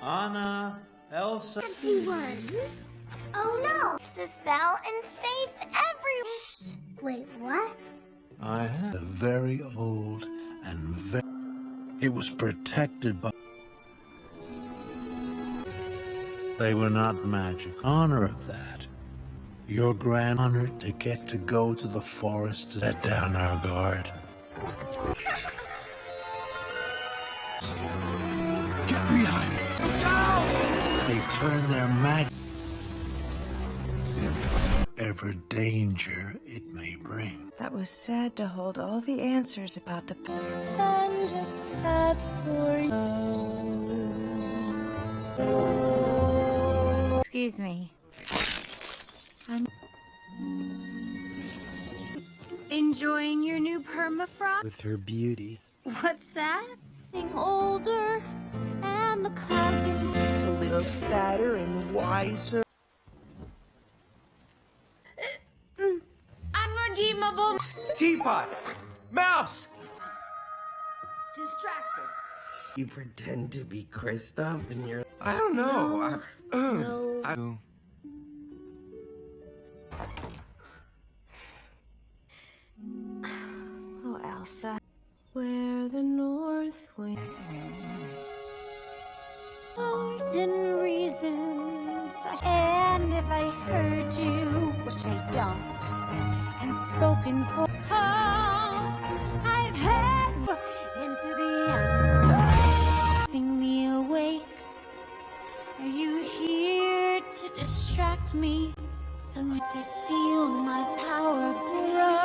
Anna, Elsa. Fancy one. Oh no! It's the spell and saves every. Wait, what? I had a very old and very. It was protected by. They were not magic. Honor of that. Your grand honor to get to go to the forest to let down our guard. Get behind me. No! They turn their magic. Whatever danger it may bring. That was sad to hold all the answers about the Excuse me. I'm enjoying your new permafrost? With her beauty. What's that? Getting older and the clouds are Just a little sadder and wiser. unredeemable. Teapot! Mouse! Distracted. You pretend to be Kristoff and you're... I don't know. No. Oh, Elsa. Where the north wind blows in reasons. And if I heard you, which I don't, and spoken for calls, I've had into the unknown. Keeping me awake. Are you here to distract me? Sometimes I feel my power grow.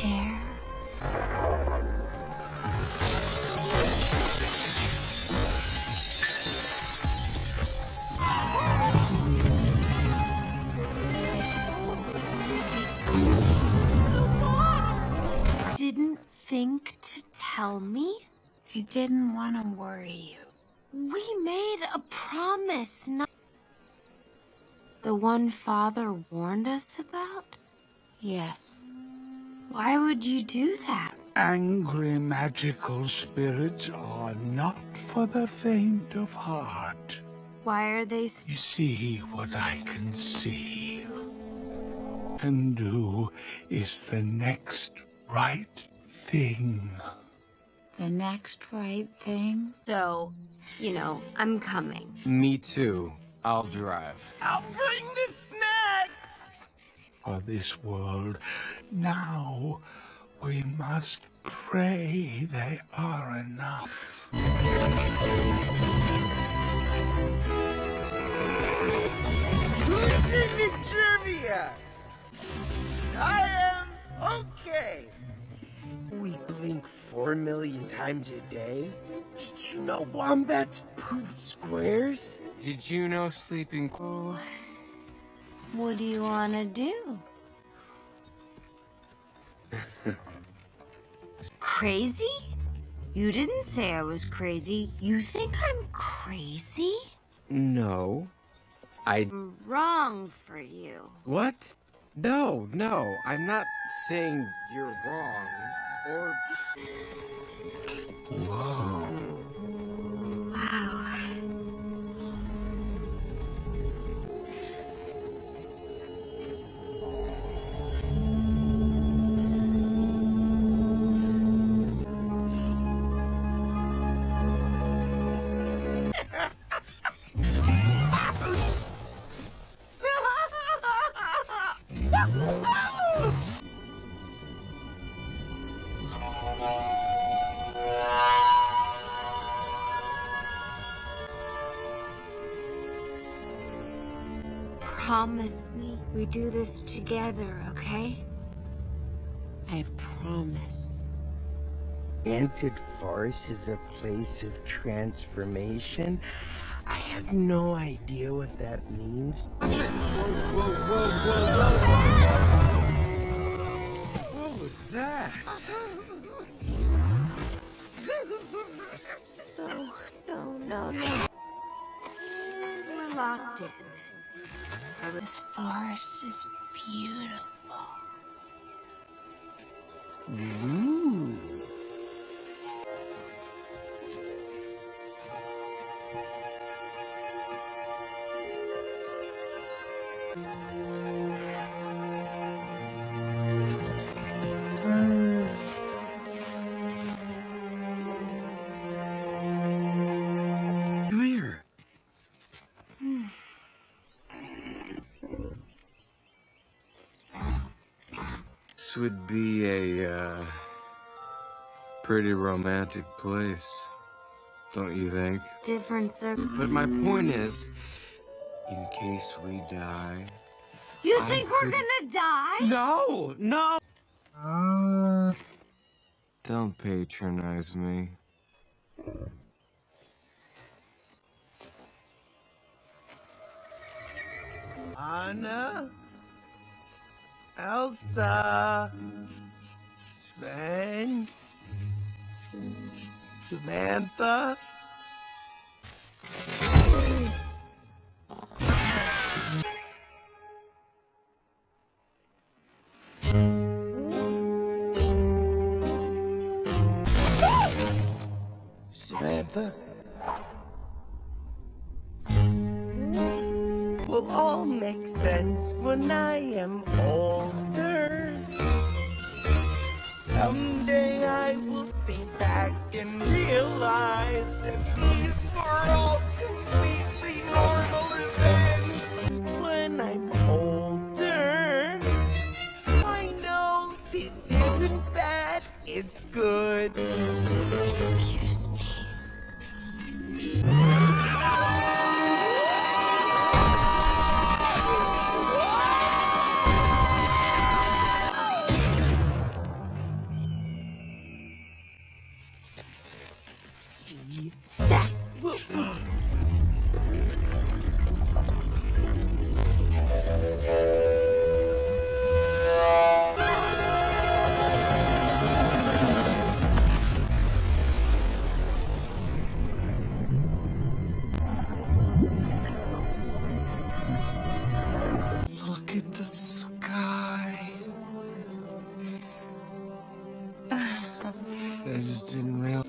Air. Didn't think to tell me? I didn't want to worry you. We made a promise, not the one Father warned us about? Yes. Why would you do that? Angry magical spirits are not for the faint of heart. Why are they You see what I can see. Can do is the next right thing. the next right thing? So, you know, I'm coming. Me too. I'll drive. I'll bring the snacks! For this world, now we must pray they are enough. Listen to trivia! I am okay. We blink 4 million times a day. Did you know wombats poop squares? Did you know sleeping... Oh, what do you want to do? Crazy? You didn't say I was crazy. You think I'm crazy? No. I'm wrong for you. What? No, I'm not saying you're wrong. Or... Whoa. Wow. Promise me we do this together, okay? I promise. Enchanted Forest is a place of transformation? I have no idea what that means. What was that? No. We're locked in. This forest is beautiful. Ooh. Come here. This would be a pretty romantic place, don't you think? Different But my point is, in case we die... You think we're gonna die? No! Don't patronize me. Anna? Elsa? Sven? Samantha? Samantha? Will all make sense when I am older. Someday I will think back and realize that these were all completely normal events. When I'm older, I know this isn't bad, it's good. Excuse me. See that will... Look at the sky. I just didn't realize.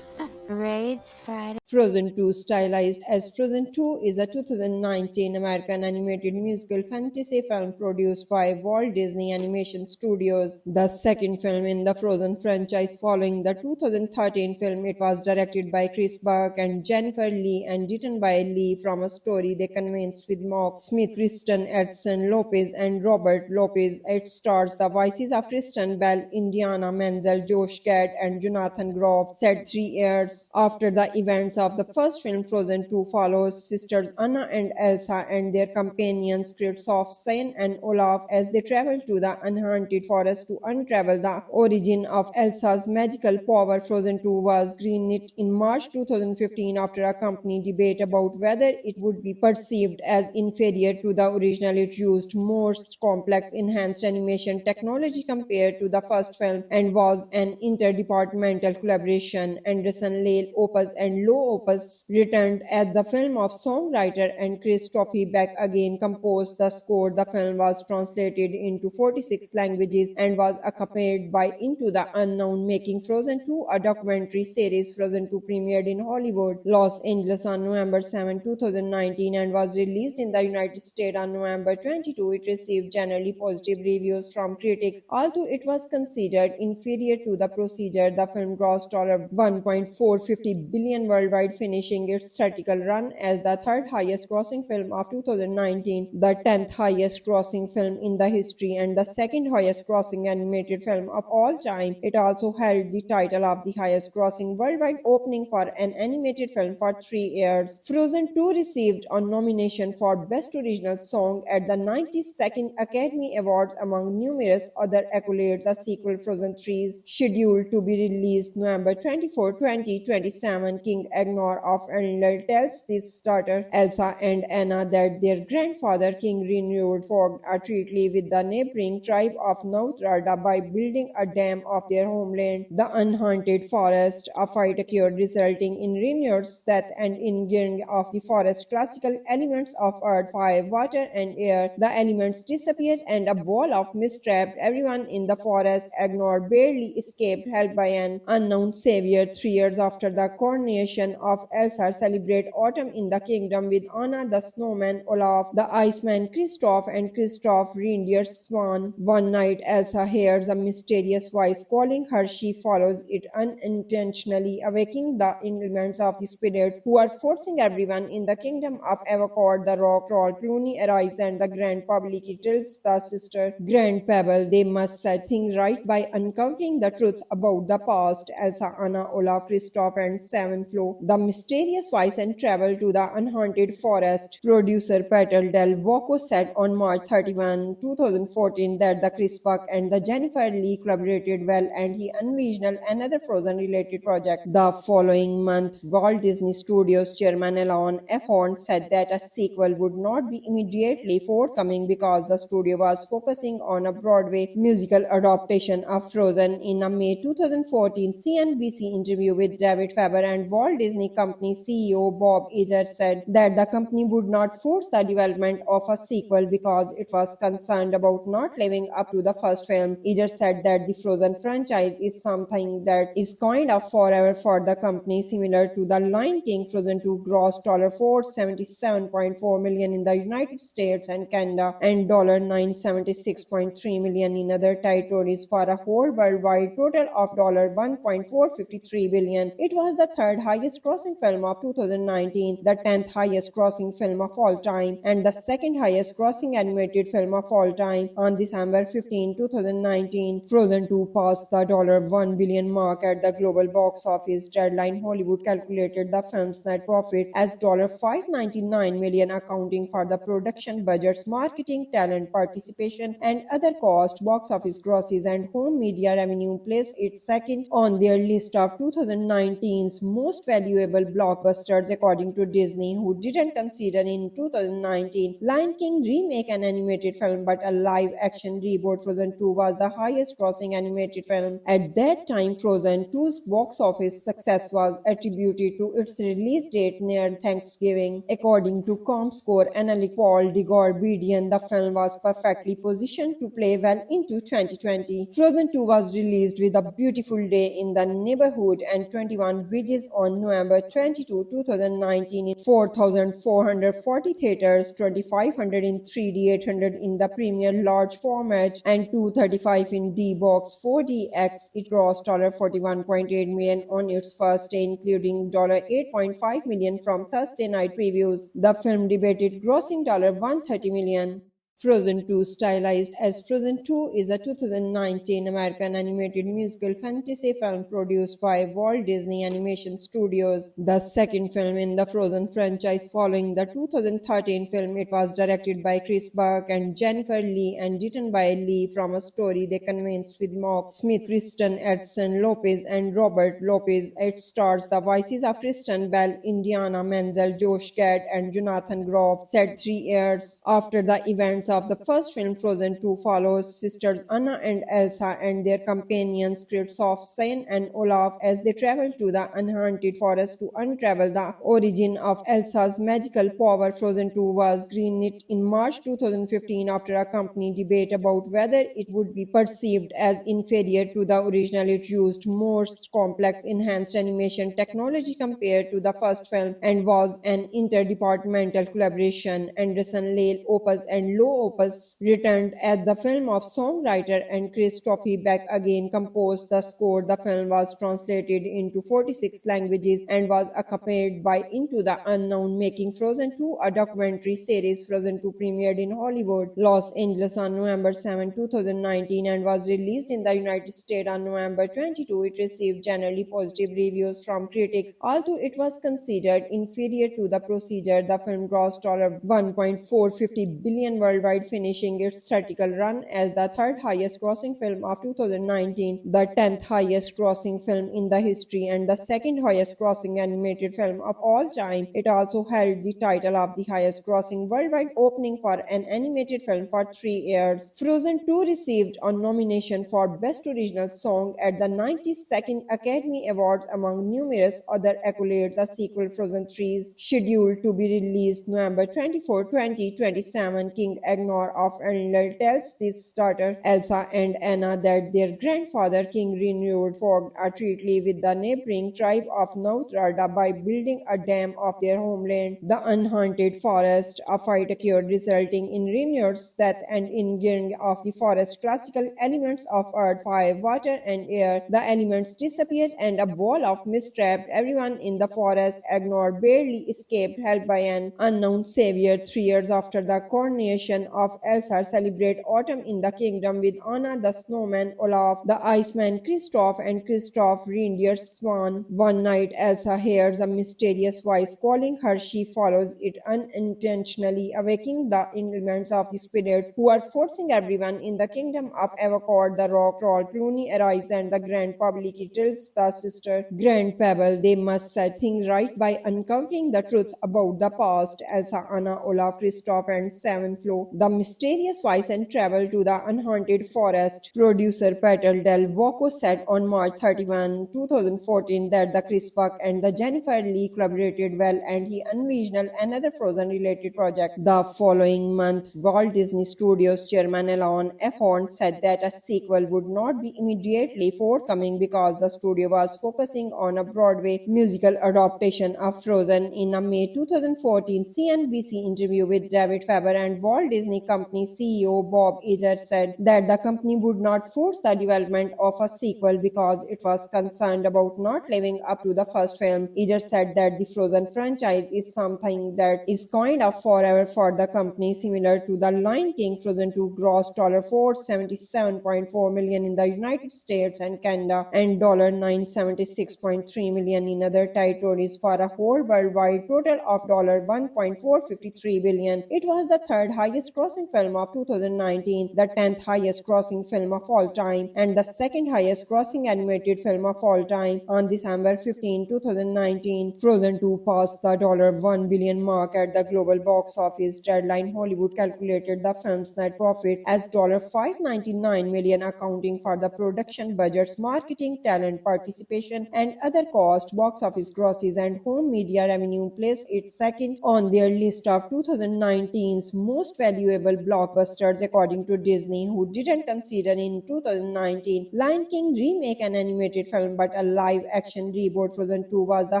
Raids Friday. Frozen 2, stylized as Frozen 2, is a 2019 American animated musical fantasy film produced by Walt Disney Animation Studios, the second film in the Frozen franchise following the 2013 film. It was directed by Chris Buck and Jennifer Lee and written by Lee from a story they convinced with Mark Smith, Kristen Edson Lopez, and Robert Lopez. It stars the voices of Kristen Bell, Indiana Menzel, Josh Gad, and Jonathan Groff. Set 3 years after the events of the first film, Frozen 2 follows sisters Anna and Elsa and their companions Kristoff, Sven, and Olaf as they travel to the Enchanted Forest to unravel the origin of Elsa's magical power. Frozen 2 was greenlit in March 2015 after a company debate about whether it would be perceived as inferior to the original. It used more complex enhanced animation technology compared to the first film and was an interdepartmental collaboration. Anderson, Lale Opus, and Low Opus returned as the film of songwriter and Kristoff Beck again composed the score. The film was translated into 46 languages and was accompanied by Into the Unknown, making Frozen 2 a documentary series. Frozen 2 premiered in Hollywood, Los Angeles on November 7, 2019 and was released in the United States on November 22. It received generally positive reviews from critics. Although it was considered inferior to the procedure, the film grossed $1.450 billion worldwide, finishing its theatrical run as the third highest grossing film of 2019, the 10th highest grossing film in the history, and the second highest grossing animated film of all time. It also held the title of the highest grossing worldwide opening for an animated film for 3 years. Frozen 2 received a nomination for Best Original Song at the 92nd Academy Awards among numerous other accolades. A sequel, Frozen 3, is scheduled to be released November 24, 2027. King Agnor of Arendelle tells his daughter Elsa and Anna that their grandfather King Renewed forged a treaty with the neighboring tribe of Nauthrada by building a dam of their homeland, the Unhaunted Forest. A fight occurred, resulting in Renewed's death and injuring of the forest classical elements of earth, fire, water, and air. The elements disappeared and a wall of mist trapped everyone in the forest. Agnor barely escaped, helped by an unknown savior. 3 years after the coronation of Elsa, celebrate autumn in the kingdom with Anna the snowman, Olaf the iceman, Kristoff, and Kristoff reindeer Swan. One night, Elsa hears a mysterious voice calling her. She follows it unintentionally, awakening the elements of the spirits who are forcing everyone in the kingdom of Avacor. The rock troll Clooney arrives and the grand public tells the sister Grand Pebble they must set things right by uncovering the truth about the past. Elsa, Anna, Olaf, Kristoff, and Seven Flo the mysterious voice and travel to the unhaunted forest. Producer Peter Del Voco said on March 31, 2014 that the Chris Buck and the Jennifer Lee collaborated well and he envisioned another Frozen-related project. The following month, Walt Disney Studios chairman Alan F. Horn said that a sequel would not be immediately forthcoming because the studio was focusing on a Broadway musical adaptation of Frozen. In a May 2014 CNBC interview with David Faber and Walt Disney Company CEO Bob Iger said that the company would not force the development of a sequel because it was concerned about not living up to the first film. Iger said that the Frozen franchise is something that is kind of forever for the company, similar to The Lion King. Frozen 2 grossed $477.4 million in the United States and Canada and $976.3 million in other territories for a whole worldwide total of $1.453 billion. It was the third highest grossing film of 2019, the 10th highest grossing film of all time, and the second highest grossing animated film of all time. On December 15, 2019, Frozen 2 passed the $1 billion mark at the global box office. Deadline Hollywood calculated the film's net profit as $599 million, accounting for the production budgets, marketing, talent participation, and other costs. Box office grosses and home media revenue placed it second on their list of 2019's most valuable blockbusters, according to Disney, who didn't consider in 2019 Lion King remake an animated film but a live-action reboot. Frozen 2 was the highest-grossing animated film. At that time, Frozen 2's box office success was attributed to its release date near Thanksgiving. According to ComScore analyst Paul Degorbidian, the film was perfectly positioned to play well into 2020. Frozen 2 was released with A Beautiful Day in the Neighborhood and 21 Bridges on November 22, 2019 in 4,440 theaters, 2,500 in 3D, 800 in the premiere large format, and 235 in D-Box 4DX. It grossed $41.8 million on its first day, including $8.5 million from Thursday night previews. The film debuted grossing $130 million. Frozen 2, stylized as Frozen 2, is a 2019 American animated musical fantasy film produced by Walt Disney Animation Studios, the second film in the Frozen franchise following the 2013 film. It was directed by Chris Buck and Jennifer Lee and written by Lee from a story they convinced with Mark Smith, Kristen Edson Lopez, and Robert Lopez. It stars the voices of Kristen Bell, Indiana Menzel, Josh Gad, and Jonathan Groff. Set 3 years after the events of the first film, Frozen 2 follows sisters Anna and Elsa and their companions Kristoff, Sven, and Olaf as they travel to the Unhaunted Forest to unravel the origin of Elsa's magical power. Frozen 2 was greenlit in March 2015 after a company debate about whether it would be perceived as inferior to the original. It used more complex enhanced animation technology compared to the first film and was an interdepartmental collaboration. Anderson, Lale, Opus, and Low Opus returned as the film of songwriter and Chris Beck again composed the score. The film was translated into 46 languages and was accompanied by Into the Unknown, making Frozen 2 a documentary series. Frozen 2 premiered in Hollywood, Los Angeles on November 7, 2019 and was released in the United States on November 22. It received generally positive reviews from critics. Although it was considered inferior to The Procedure, the film grossed $1.450 billion worldwide, finishing its theatrical run as the third highest grossing film of 2019, the 10th highest grossing film in the history, and the second highest grossing animated film of all time. It also held the title of the highest grossing worldwide opening for an animated film for 3 years. Frozen 2 received a nomination for Best Original Song at the 92nd Academy Awards among numerous other accolades. A sequel, Frozen 3, is scheduled to be released November 24, 2027. King Agnor of Arendelle tells his daughter Elsa and Anna that their grandfather King Renewed forged a treaty with the neighboring tribe of Nauthrada by building a dam of their homeland, the Unhaunted Forest. A fight occurred, resulting in Renewed's death and injuring of the forest classical elements of earth, fire, water, and air. The elements disappeared and a wall of mist trapped everyone in the forest. Agnor barely escaped, helped by an unknown savior. 3 years after the coronation of Elsa, celebrate autumn in the kingdom with Anna the snowman, Olaf the iceman, Kristoff, and Kristoff reindeer's swan. One night, Elsa hears a mysterious voice calling her. She follows it unintentionally, awakening the elements of the spirits who are forcing everyone in the kingdom of Avacor. The rock troll Clooney arrives and the grand public tells the sister Grand Pebble they must set things right by uncovering the truth about the past. Elsa, Anna, Olaf, Kristoff, and Seven Flo the mysterious voice and travel to the unhaunted forest. Producer Peter Del Voco said on March 31, 2014 that the Chris Buck and the Jennifer Lee collaborated well and he envisioned another Frozen-related project. The following month, Walt Disney Studios chairman Alan F. Horn said that a sequel would not be immediately forthcoming because the studio was focusing on a Broadway musical adaptation of Frozen. In a May 2014 CNBC interview with David Faber and Walt Disney Company CEO Bob Iger said that the company would not force the development of a sequel because it was concerned about not living up to the first film. Iger said that the Frozen franchise is something that is kind of forever for the company, similar to The Lion King. Frozen 2 grossed $477.4 million in the United States and Canada and $976.3 million in other territories for a whole worldwide total of $1.453 billion. It was the third highest grossing film of 2019, the 10th highest grossing film of all time, and the second highest grossing animated film of all time. On December 15, 2019, Frozen 2 passed the $1 billion mark at the global box office. Deadline Hollywood calculated the film's net profit as $599 million, accounting for the production budgets, marketing, talent participation, and other costs. Box office grosses and home media revenue placed it second on their list of 2019's most valuable blockbusters, according to Disney, who didn't consider in 2019 Lion King remake an animated film but a live-action reboot. Frozen 2 was the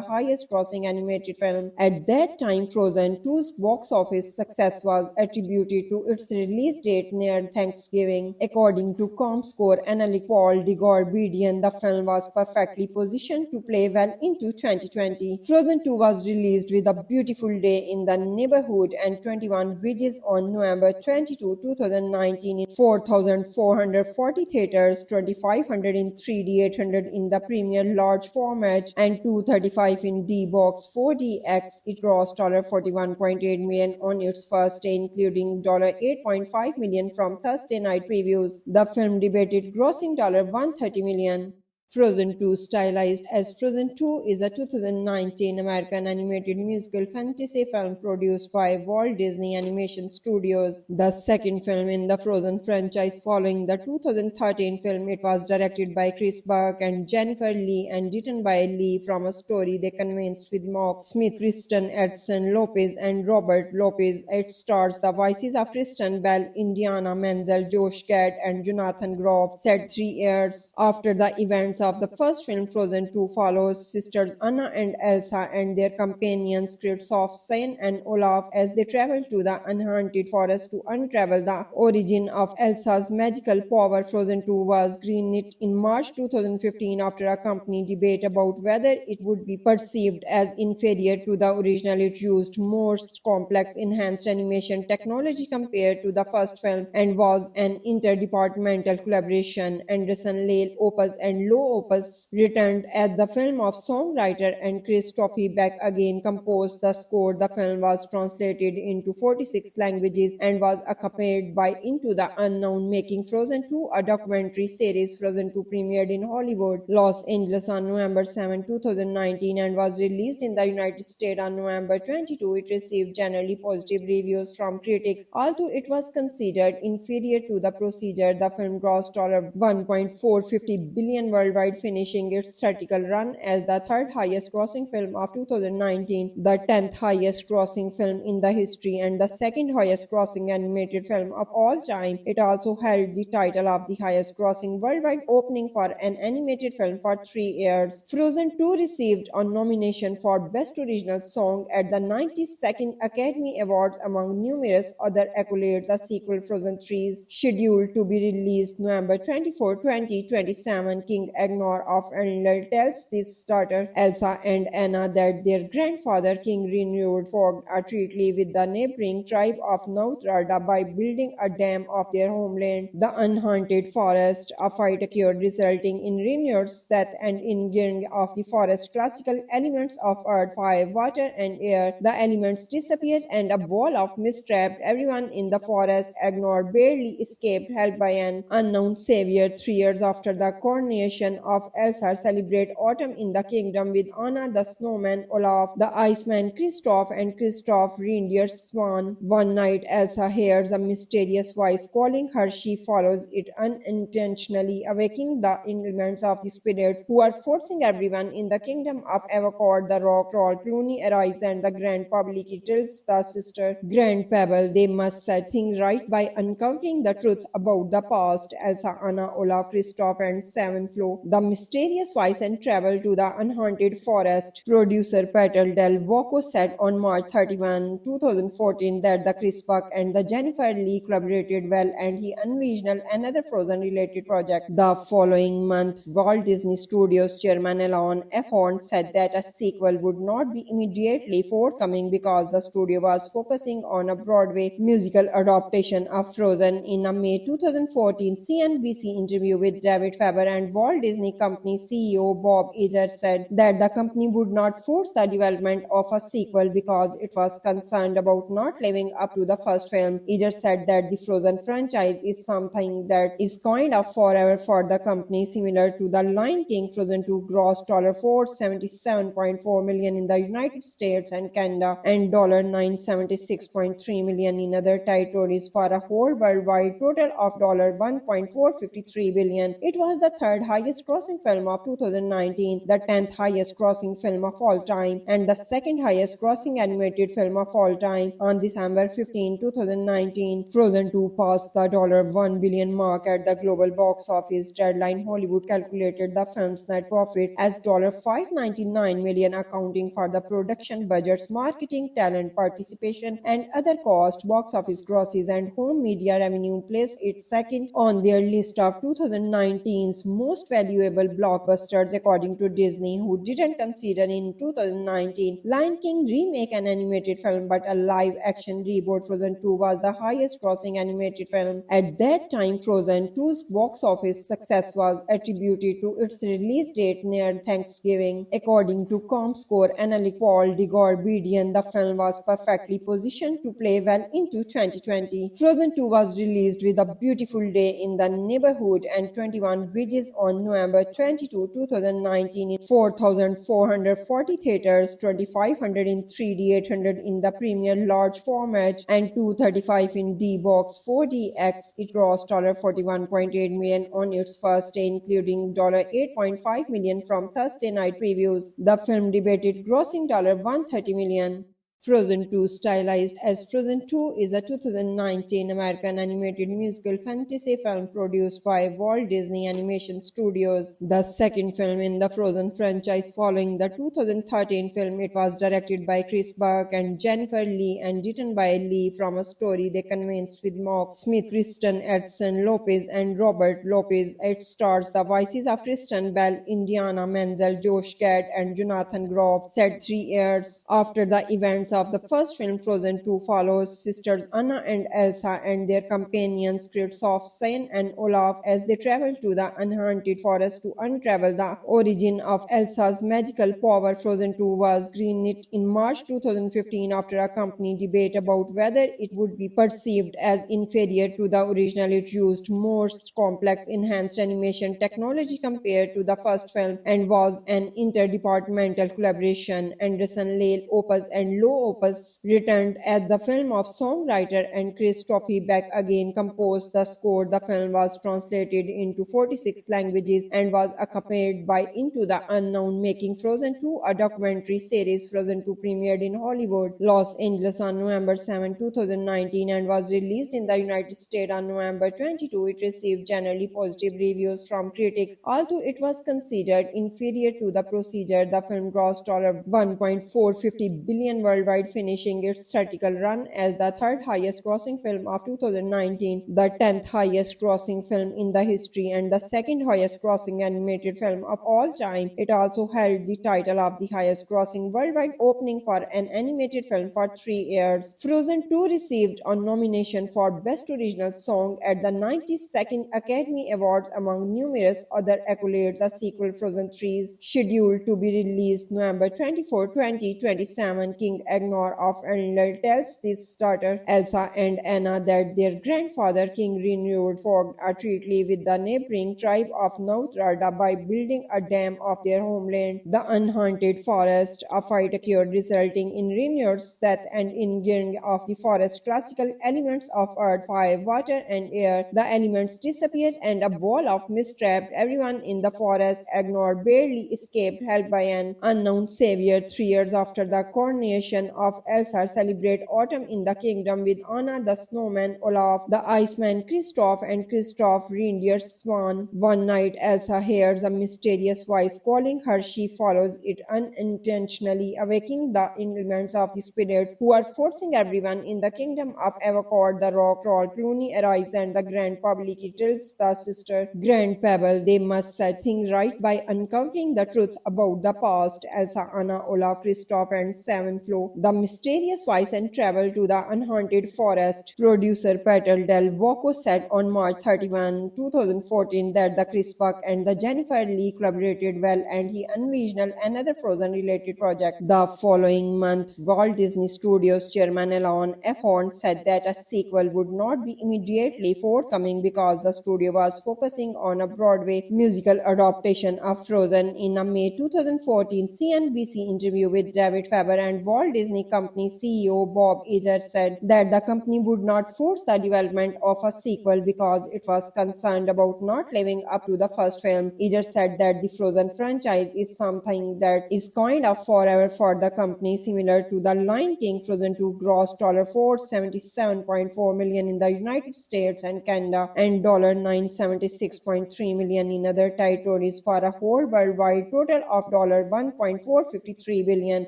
highest-grossing animated film. At that time, Frozen 2's box office success was attributed to its release date near Thanksgiving. According to ComScore analyst Paul Degorbidian, the film was perfectly positioned to play well into 2020. Frozen 2 was released with A Beautiful Day in the Neighborhood and 21 Bridges on November 22, 2019 in 4,440 theaters, 2,500 in 3D, 800 in the Premier Large format, and 235 in D-Box 4DX. It grossed $41.8 million on its first day, including $8.5 million from Thursday night previews. The film debuted grossing $130 million. Frozen 2, stylized as Frozen 2, is a 2019 American animated musical fantasy film produced by Walt Disney Animation Studios, the second film in the Frozen franchise following the 2013 film. It was directed by Chris Buck and Jennifer Lee and written by Lee from a story they convinced with Mark Smith, Kristen Edson Lopez, and Robert Lopez. It stars the voices of Kristen Bell, Indiana Menzel, Josh Gad, and Jonathan Groff. Set 3 years after the events elements of the first film Frozen 2 follows sisters Anna and Elsa and their companions Kristoff, Sven and Olaf as they travel to the unhaunted forest to unravel the origin of Elsa's magical power. Frozen 2 was greenlit in March 2015 after a company debate about whether it would be perceived as inferior to the original. It used more complex enhanced animation technology compared to the first film and was an interdepartmental collaboration. Anderson, Lale Opus and Low Opus returned as the film of songwriter and Chris Toffee back again composed the score. The film was translated into 46 languages and was accompanied by Into the Unknown, making Frozen 2 a documentary series. Frozen 2 premiered in Hollywood, Los Angeles on November 7, 2019 and was released in the United States on November 22. It received generally positive reviews from critics. Although it was considered inferior to the procedure, the film grossed $1.450 billion worldwide, finishing its theatrical run as the third highest grossing film of 2019, the 10th highest grossing film in the history, and the second highest grossing animated film of all time. It also held the title of the highest grossing worldwide opening for an animated film for 3 years. Frozen 2 received a nomination for Best Original Song at the 92nd Academy Awards among numerous other accolades. A sequel, Frozen 3, is scheduled to be released November 24, 2027. King Agnor of Arendelle tells his daughter Elsa and Anna that their grandfather King Renewed forged a treaty with the neighboring tribe of Nauthrada by building a dam of their homeland, the unhaunted forest. A fight occurred resulting in Renewed's death and injuring of the forest classical elements of earth, fire, water and air. The elements disappeared and a wall of mist trapped everyone in the forest. Agnor barely escaped, helped by an unknown savior. 3 years after the coronation of Elsa, celebrate autumn in the kingdom with Anna the snowman, Olaf the iceman, Kristoff and Kristoff reindeer's swan. One night Elsa hears a mysterious voice calling her. She follows it unintentionally, awakening the elements of the spirits who are forcing everyone in the kingdom of Avacor. The rock troll Clooney arrives and the Grand Public tells the sister Grand Pebble they must set things right by uncovering the truth about the past. Elsa, Anna, Olaf, Kristoff and Seven Flo the mysterious voice and travel to the unhaunted forest. Producer Peter Del Voco said on March 31, 2014 that the Chris Buck and the Jennifer Lee collaborated well and he envisioned another Frozen related project. The following month, Walt Disney Studios chairman Alan F. Horn said that a sequel would not be immediately forthcoming because the studio was focusing on a Broadway musical adaptation of Frozen. In a May 2014 CNBC interview with David Faber and Walt Disney Company CEO Bob Iger said that the company would not force the development of a sequel because it was concerned about not living up to the first film. Iger said that the Frozen franchise is something that is kind of forever for the company, similar to The Lion King. Frozen 2 grossed $477.4 million in the United States and Canada and $976.3 million in other territories for a whole worldwide total of $1.453 billion. It was the third highest grossing film of 2019, the 10th highest grossing film of all time, and the second highest grossing animated film of all time. On December 15, 2019, Frozen 2 passed the $1 billion mark at the global box office. Deadline Hollywood calculated the film's net profit as $599 million, accounting for the production budgets, marketing, talent participation, and other costs. Box office grosses and home media revenue placed it second on their list of 2019's most valuable blockbusters, according to Disney, who didn't consider in 2019 Lion King remake an animated film but a live-action reboot. Frozen 2 was the highest-grossing animated film. At that time, Frozen 2's box office success was attributed to its release date near Thanksgiving. According to ComScore analyst Paul Digorbedian, the film was perfectly positioned to play well into 2020. Frozen 2 was released with A Beautiful Day in the Neighborhood and 21 Bridges on November 22, 2019 in 4,440 theaters, 2,500 in 3D, 800 in the Premier Large format, and 235 in D-Box 4DX. It grossed $41.8 million on its first day, including $8.5 million from Thursday night previews. The film debuted grossing $130 million. Frozen 2, stylized as Frozen 2, is a 2019 American animated musical fantasy film produced by Walt Disney Animation Studios, the second film in the Frozen franchise following the 2013 film. It was directed by Chris Buck and Jennifer Lee and written by Lee from a story they convinced with Mark Smith, Kristen Edson Lopez, and Robert Lopez. It stars the voices of Kristen Bell, Indiana Menzel, Josh Gad, and Jonathan Groff. Set 3 years after the events of the first film, Frozen 2 follows sisters Anna and Elsa and their companions Kristoff, Svein, and Olaf as they travel to the Unhaunted Forest to unravel the origin of Elsa's magical power. Frozen 2 was greenlit in March 2015 after a company debate about whether it would be perceived as inferior to the original. It used more complex enhanced animation technology compared to the first film and was an interdepartmental collaboration. Anderson, Lale Opus, and Low Opus returned as the film of songwriter and Christophe Beck again composed the score. The film was translated into 46 languages and was accompanied by Into the Unknown, making Frozen 2 a documentary series. Frozen 2 premiered in Hollywood, Los Angeles on November 7, 2019 and was released in the United States on November 22. It received generally positive reviews from critics. Although it was considered inferior to the procedure, the film grossed $1.450 billion worldwide, finishing its theatrical run as the third highest grossing film of 2019, the 10th highest grossing film in the history, and the second highest grossing animated film of all time. It also held the title of the highest grossing worldwide opening for an animated film for 3 years. Frozen 2 received a nomination for Best Original Song at the 92nd Academy Awards among numerous other accolades. A sequel, Frozen 3, is scheduled to be released November 24, 2027. King Agnor of Arendelle tells his daughter Elsa and Anna that their grandfather, King Renewed, forged a treaty with the neighboring tribe of Nauthrada by building a dam of their homeland, the Unhaunted Forest. A fight occurred, resulting in Renewed's death and injuring of the forest classical elements of earth, fire, water, and air. The elements disappeared and a wall of mist trapped everyone in the forest. Agnor barely escaped, helped by an unknown savior. 3 years after the coronation of Elsa, celebrate autumn in the kingdom with Anna the snowman, Olaf the iceman, Kristoff, and Kristoff reindeer Swan. One night, Elsa hears a mysterious voice calling her. She follows it unintentionally, awakening the elements of the spirits who are forcing everyone in the kingdom of Avacor. The rock troll Clooney arrives and the Grand Public tells the sister Grand Pebble they must set things right by uncovering the truth about the past. Elsa, Anna, Olaf, Kristoff, and Seven Flo the mysterious voice and travel to the Unhaunted Forest. Producer Peter Del Voco said on March 31, 2014 that the Chris Buck and the Jennifer Lee collaborated well and he envisioned another Frozen-related project. The following month, Walt Disney Studios chairman Alan F. Horn said that a sequel would not be immediately forthcoming because the studio was focusing on a Broadway musical adaptation of Frozen. In a May 2014 CNBC interview with David Faber and Walt Disney Company CEO Bob Iger said that the company would not force the development of a sequel because it was concerned about not living up to the first film. Iger said that the Frozen franchise is something that is kind of forever for the company, similar to The Lion King. Frozen 2 grossed $477.4 million in the United States and Canada and $976.3 million in other territories for a whole worldwide total of $1.453 billion.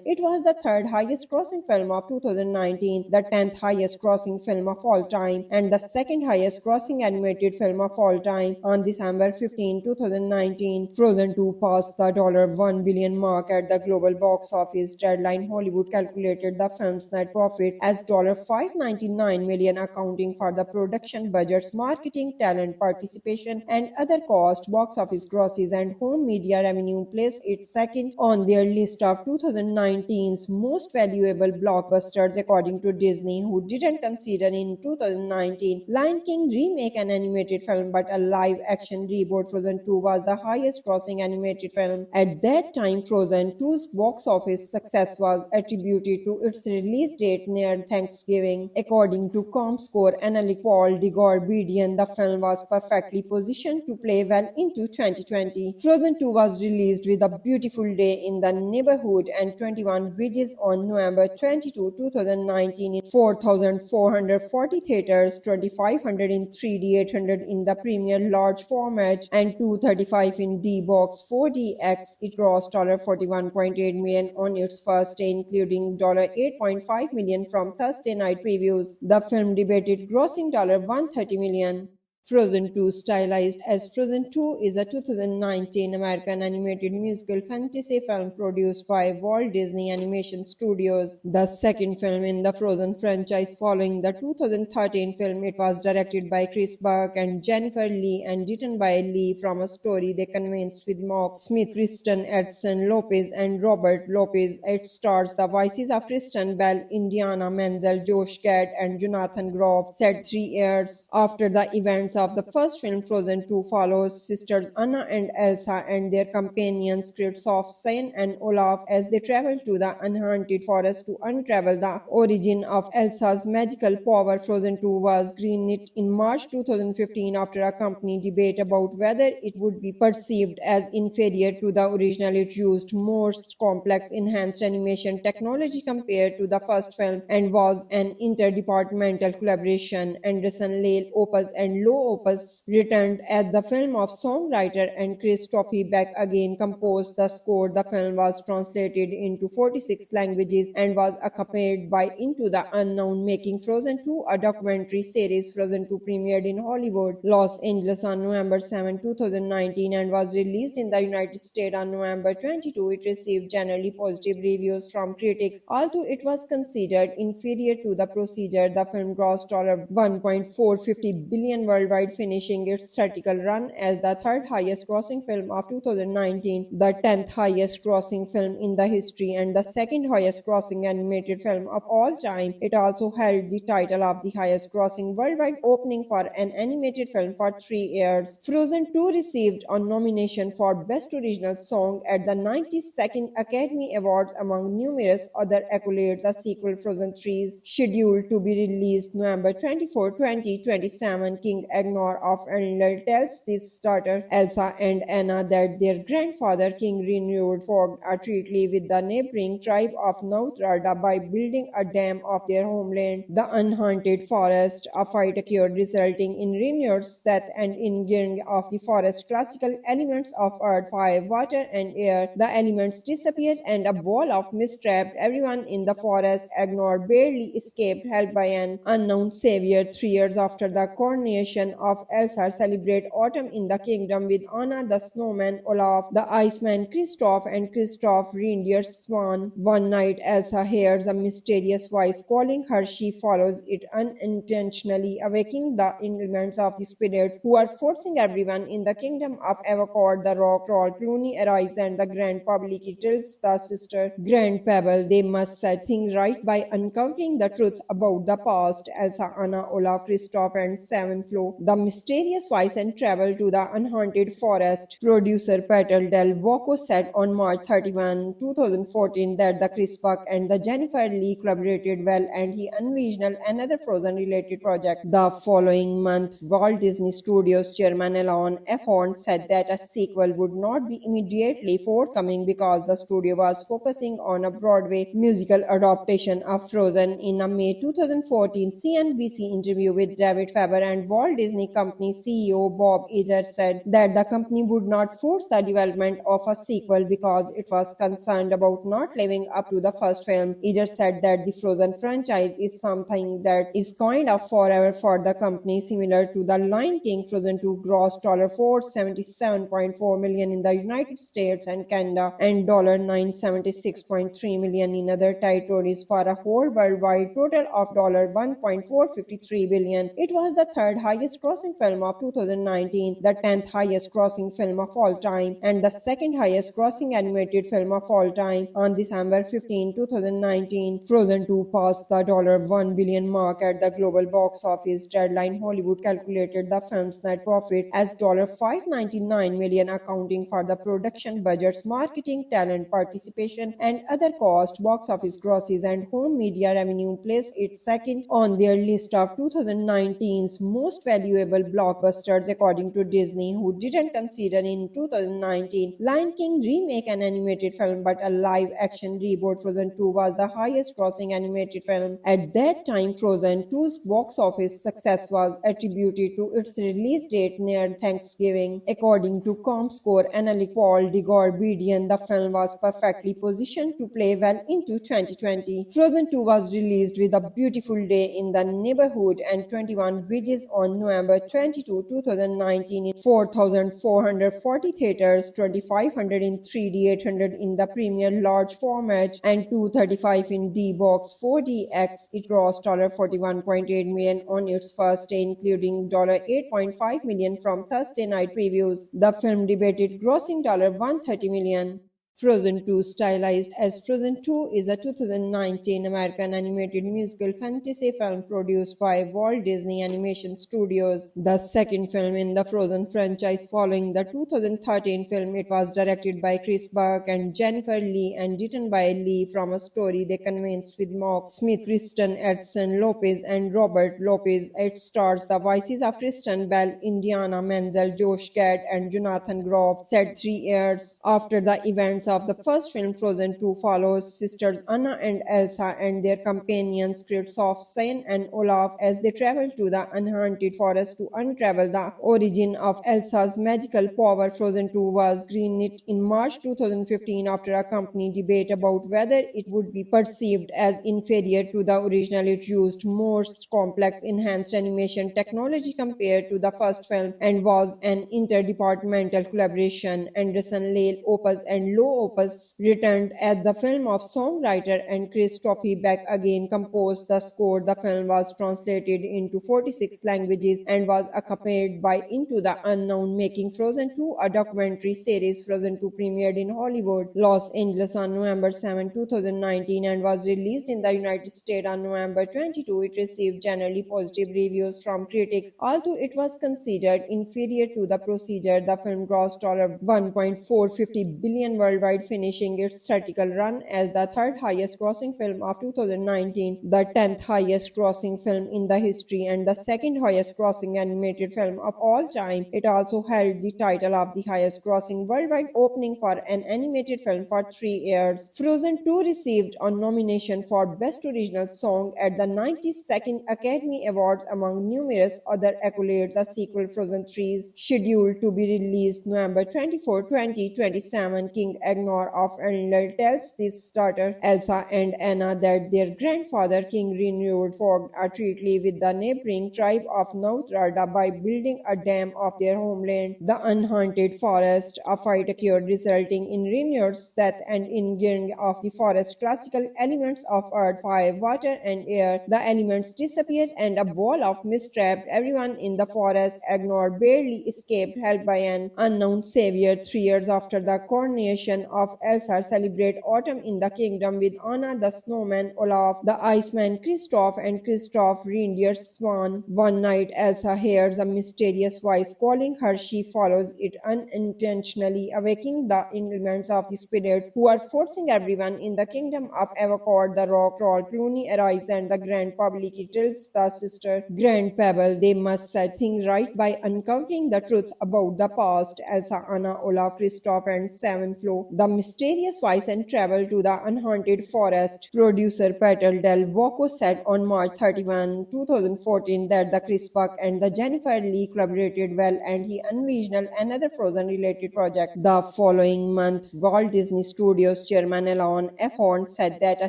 It was the third highest grossing film of 2019, the 10th highest grossing film of all time, and the second highest grossing animated film of all time. On December 15, 2019, Frozen 2 passed the $1 billion mark at the global box office. Deadline Hollywood calculated the film's net profit as $599 million, accounting for the production budgets, marketing, talent participation, and other costs. Box office grosses and home media revenue placed it second on their list of 2019's most valuable blockbusters, according to Disney, who didn't consider in 2019 Lion King remake an animated film but a live-action reboot. Frozen 2 was the highest-grossing animated film. At that time, Frozen 2's box office success was attributed to its release date near Thanksgiving. According to ComScore analyst Paul DeGorbedian, the film was perfectly positioned to play well into 2020. Frozen 2 was released with A Beautiful Day in the Neighborhood and 21 Bridges on November November 22, 2019 in 4,440 theaters, 2,500 in 3D, 800 in the premiere large format, and 235 in D-Box 4DX. It grossed $41.8 million on its first day, including $8.5 million from Thursday night previews. The film debuted grossing $130 million. Frozen 2, stylized as Frozen 2, is a 2019 American animated musical fantasy film produced by Walt Disney Animation Studios, the second film in the Frozen franchise following the 2013 film. It was directed by Chris Buck and Jennifer Lee and written by Lee from a story they convinced with Mark Smith, Kristen Edson Lopez, and Robert Lopez. It stars the voices of Kristen Bell, Indiana Menzel, Josh Gad, and Jonathan Groff. Said 3 years after the events of the first film, Frozen 2 follows sisters Anna and Elsa and their companions Kristoff, Sven, and Olaf as they travel to the Unhaunted Forest to unravel the origin of Elsa's magical power. Frozen 2 was greenlit in March 2015 after a company debate about whether it would be perceived as inferior to the original. It used more complex enhanced animation technology compared to the first film and was an interdepartmental collaboration. Anderson, Lale Opus, and Low Opus returned as the film of songwriter and Christophe Beck again composed the score. The film was translated into 46 languages and was accompanied by Into the Unknown, making Frozen 2 a documentary series. Frozen 2 premiered in Hollywood, Los Angeles on November 7, 2019 and was released in the United States on November 22. It received generally positive reviews from critics. Although it was considered inferior to the procedure, the film grossed $1.450 billion worldwide, finishing its theatrical run as the third highest grossing film of 2019, the 10th highest grossing film in the history, and the second highest grossing animated film of all time. It also held the title of the highest grossing worldwide opening for an animated film for 3 years. Frozen 2 received a nomination for Best Original Song at the 92nd Academy Awards among numerous other accolades. A sequel, Frozen 3, is scheduled to be released November 24, 2027. King Agnor of Arendelle tells his daughter Elsa and Anna that their grandfather King Renewed formed a treaty with the neighboring tribe of Nauthrada by building a dam of their homeland, the Unhaunted Forest. A fight occurred resulting in Renewed's death and in getting of the forest classical elements of earth, fire, water, and air. The elements disappeared and a wall of mist trapped everyone in the forest. Agnor barely escaped, helped by an unknown savior. 3 years after the coronation of Elsa, celebrate autumn in the kingdom with Anna the snowman, Olaf the iceman, Kristoff, and Kristoff reindeer Swan. One night, Elsa hears a mysterious voice calling her. She follows it unintentionally, awakening the elements of the spirits who are forcing everyone in the kingdom of Avacor. The rock troll Clooney arrives and the Grand Public tells the sister Grand Pebble they must set things right by uncovering the truth about the past. Elsa, Anna, Olaf, Kristoff, and Seven Flo the mysterious voice and travel to the Unhaunted Forest. Producer Peter Del Voco said on March 31, 2014 that the Chris Buck and the Jennifer Lee collaborated well and he envisioned another Frozen-related project. The following month, Walt Disney Studios chairman Alan F. Horn said that a sequel would not be immediately forthcoming because the studio was focusing on a Broadway musical adaptation of Frozen. In a May 2014 CNBC interview with David Faber and Walt Disney Company CEO Bob Iger said that the company would not force the development of a sequel because it was concerned about not living up to the first film. Iger said that the Frozen franchise is something that is kind of forever for the company, similar to The Lion King. Frozen 2 grossed $477.4 million in the United States and Canada and $976.3 million in other territories for a whole worldwide total of $1.453 billion. It was the third highest grossing film of 2019, the 10th highest grossing film of all time, and the second highest grossing animated film of all time. On December 15, 2019, Frozen 2 passed the $1 billion mark at the global box office. Deadline Hollywood calculated the film's net profit as $599 million, accounting for the production budgets, marketing, talent participation, and other costs. Box office grosses and home media revenue placed it second on their list of 2019's most valuable valuable blockbusters according to Disney, who didn't consider in 2019 Lion King remake an animated film but a live-action reboot. Frozen 2 was the highest-grossing animated film. At that time, Frozen 2's box office success was attributed to its release date near Thanksgiving. According to ComScore analyst Paul Degorbedian, the film was perfectly positioned to play well into 2020. Frozen 2 was released with A Beautiful Day in the Neighborhood and 21 Bridges on November 22, 2019 in 4,440 theaters, 2,500 in 3D, 800 in the premiere large format, and 235 in D-Box 4DX. It grossed $41.8 million on its first day, including $8.5 million from Thursday night previews. The film debuted grossing $130 million. Frozen 2, stylized as Frozen 2, is a 2019 American animated musical fantasy film produced by Walt Disney Animation Studios, the second film in the Frozen franchise following the 2013 film. It was directed by Chris Buck and Jennifer Lee and written by Lee from a story they convinced with Mark Smith, Kristen Edson Lopez, and Robert Lopez. It stars the voices of Kristen Bell, Indiana Menzel, Josh Gad, and Jonathan Groff. Set 3 years after the events of the first film, Frozen 2 follows sisters Anna and Elsa and their companions Kristoff, Sven, and Olaf as they travel to the Unhaunted Forest to unravel the origin of Elsa's magical power. Frozen 2 was greenlit in March 2015 after a company debate about whether it would be perceived as inferior to the original. It used more complex enhanced animation technology compared to the first film and was an interdepartmental collaboration. Anderson, Lale Opus, and Low Opus returned as the film of songwriter and Christophe Beck again composed the score. The film was translated into 46 languages and was accompanied by Into the Unknown, making Frozen 2 a documentary series. Frozen 2 premiered in Hollywood, Los Angeles on November 7, 2019 and was released in the United States on November 22. It received generally positive reviews from critics. Although it was considered inferior to the procedure, the film grossed $1.450 billion worldwide, finishing its theatrical run as the third highest grossing film of 2019, the 10th highest grossing film in the history, and the second highest grossing animated film of all time. It also held the title of the highest grossing worldwide opening for an animated film for 3 years. Frozen 2 received a nomination for Best Original Song at the 92nd Academy Awards among numerous other accolades. A sequel, Frozen 3, is scheduled to be released November 24, 2027. King Agnor of Arendelle tells his daughter Elsa and Anna that their grandfather King Renewed forged a treaty with the neighboring tribe of Nauthrada by building a dam of their homeland, the Unhaunted Forest. A fight occurred resulting in Renewed's death and in getting of the forest classical elements of earth, fire, water, and air. The elements disappeared and a wall of mist trapped everyone in the forest. Agnor barely escaped, helped by an unknown savior. 3 years after the coronation of Elsa, celebrate autumn in the kingdom with Anna the snowman, Olaf the iceman, Kristoff, and Kristoff reindeer Swan. One night, Elsa hears a mysterious voice calling her. She follows it unintentionally, awakening the elements of the spirits who are forcing everyone in the kingdom of Avacor. The rock troll Clooney arrives and the Grand Public tells the sister Grand Pebble they must set things right by uncovering the truth about the past. Elsa, Anna, Olaf, Kristoff, and Seven Flo the mysterious voice and travel to the Unhaunted Forest. Producer Peter Del Voco said on March 31, 2014 that the Chris Buck and the Jennifer Lee collaborated well and he envisioned another Frozen-related project. The following month, Walt Disney Studios chairman Alan F. Horn said that a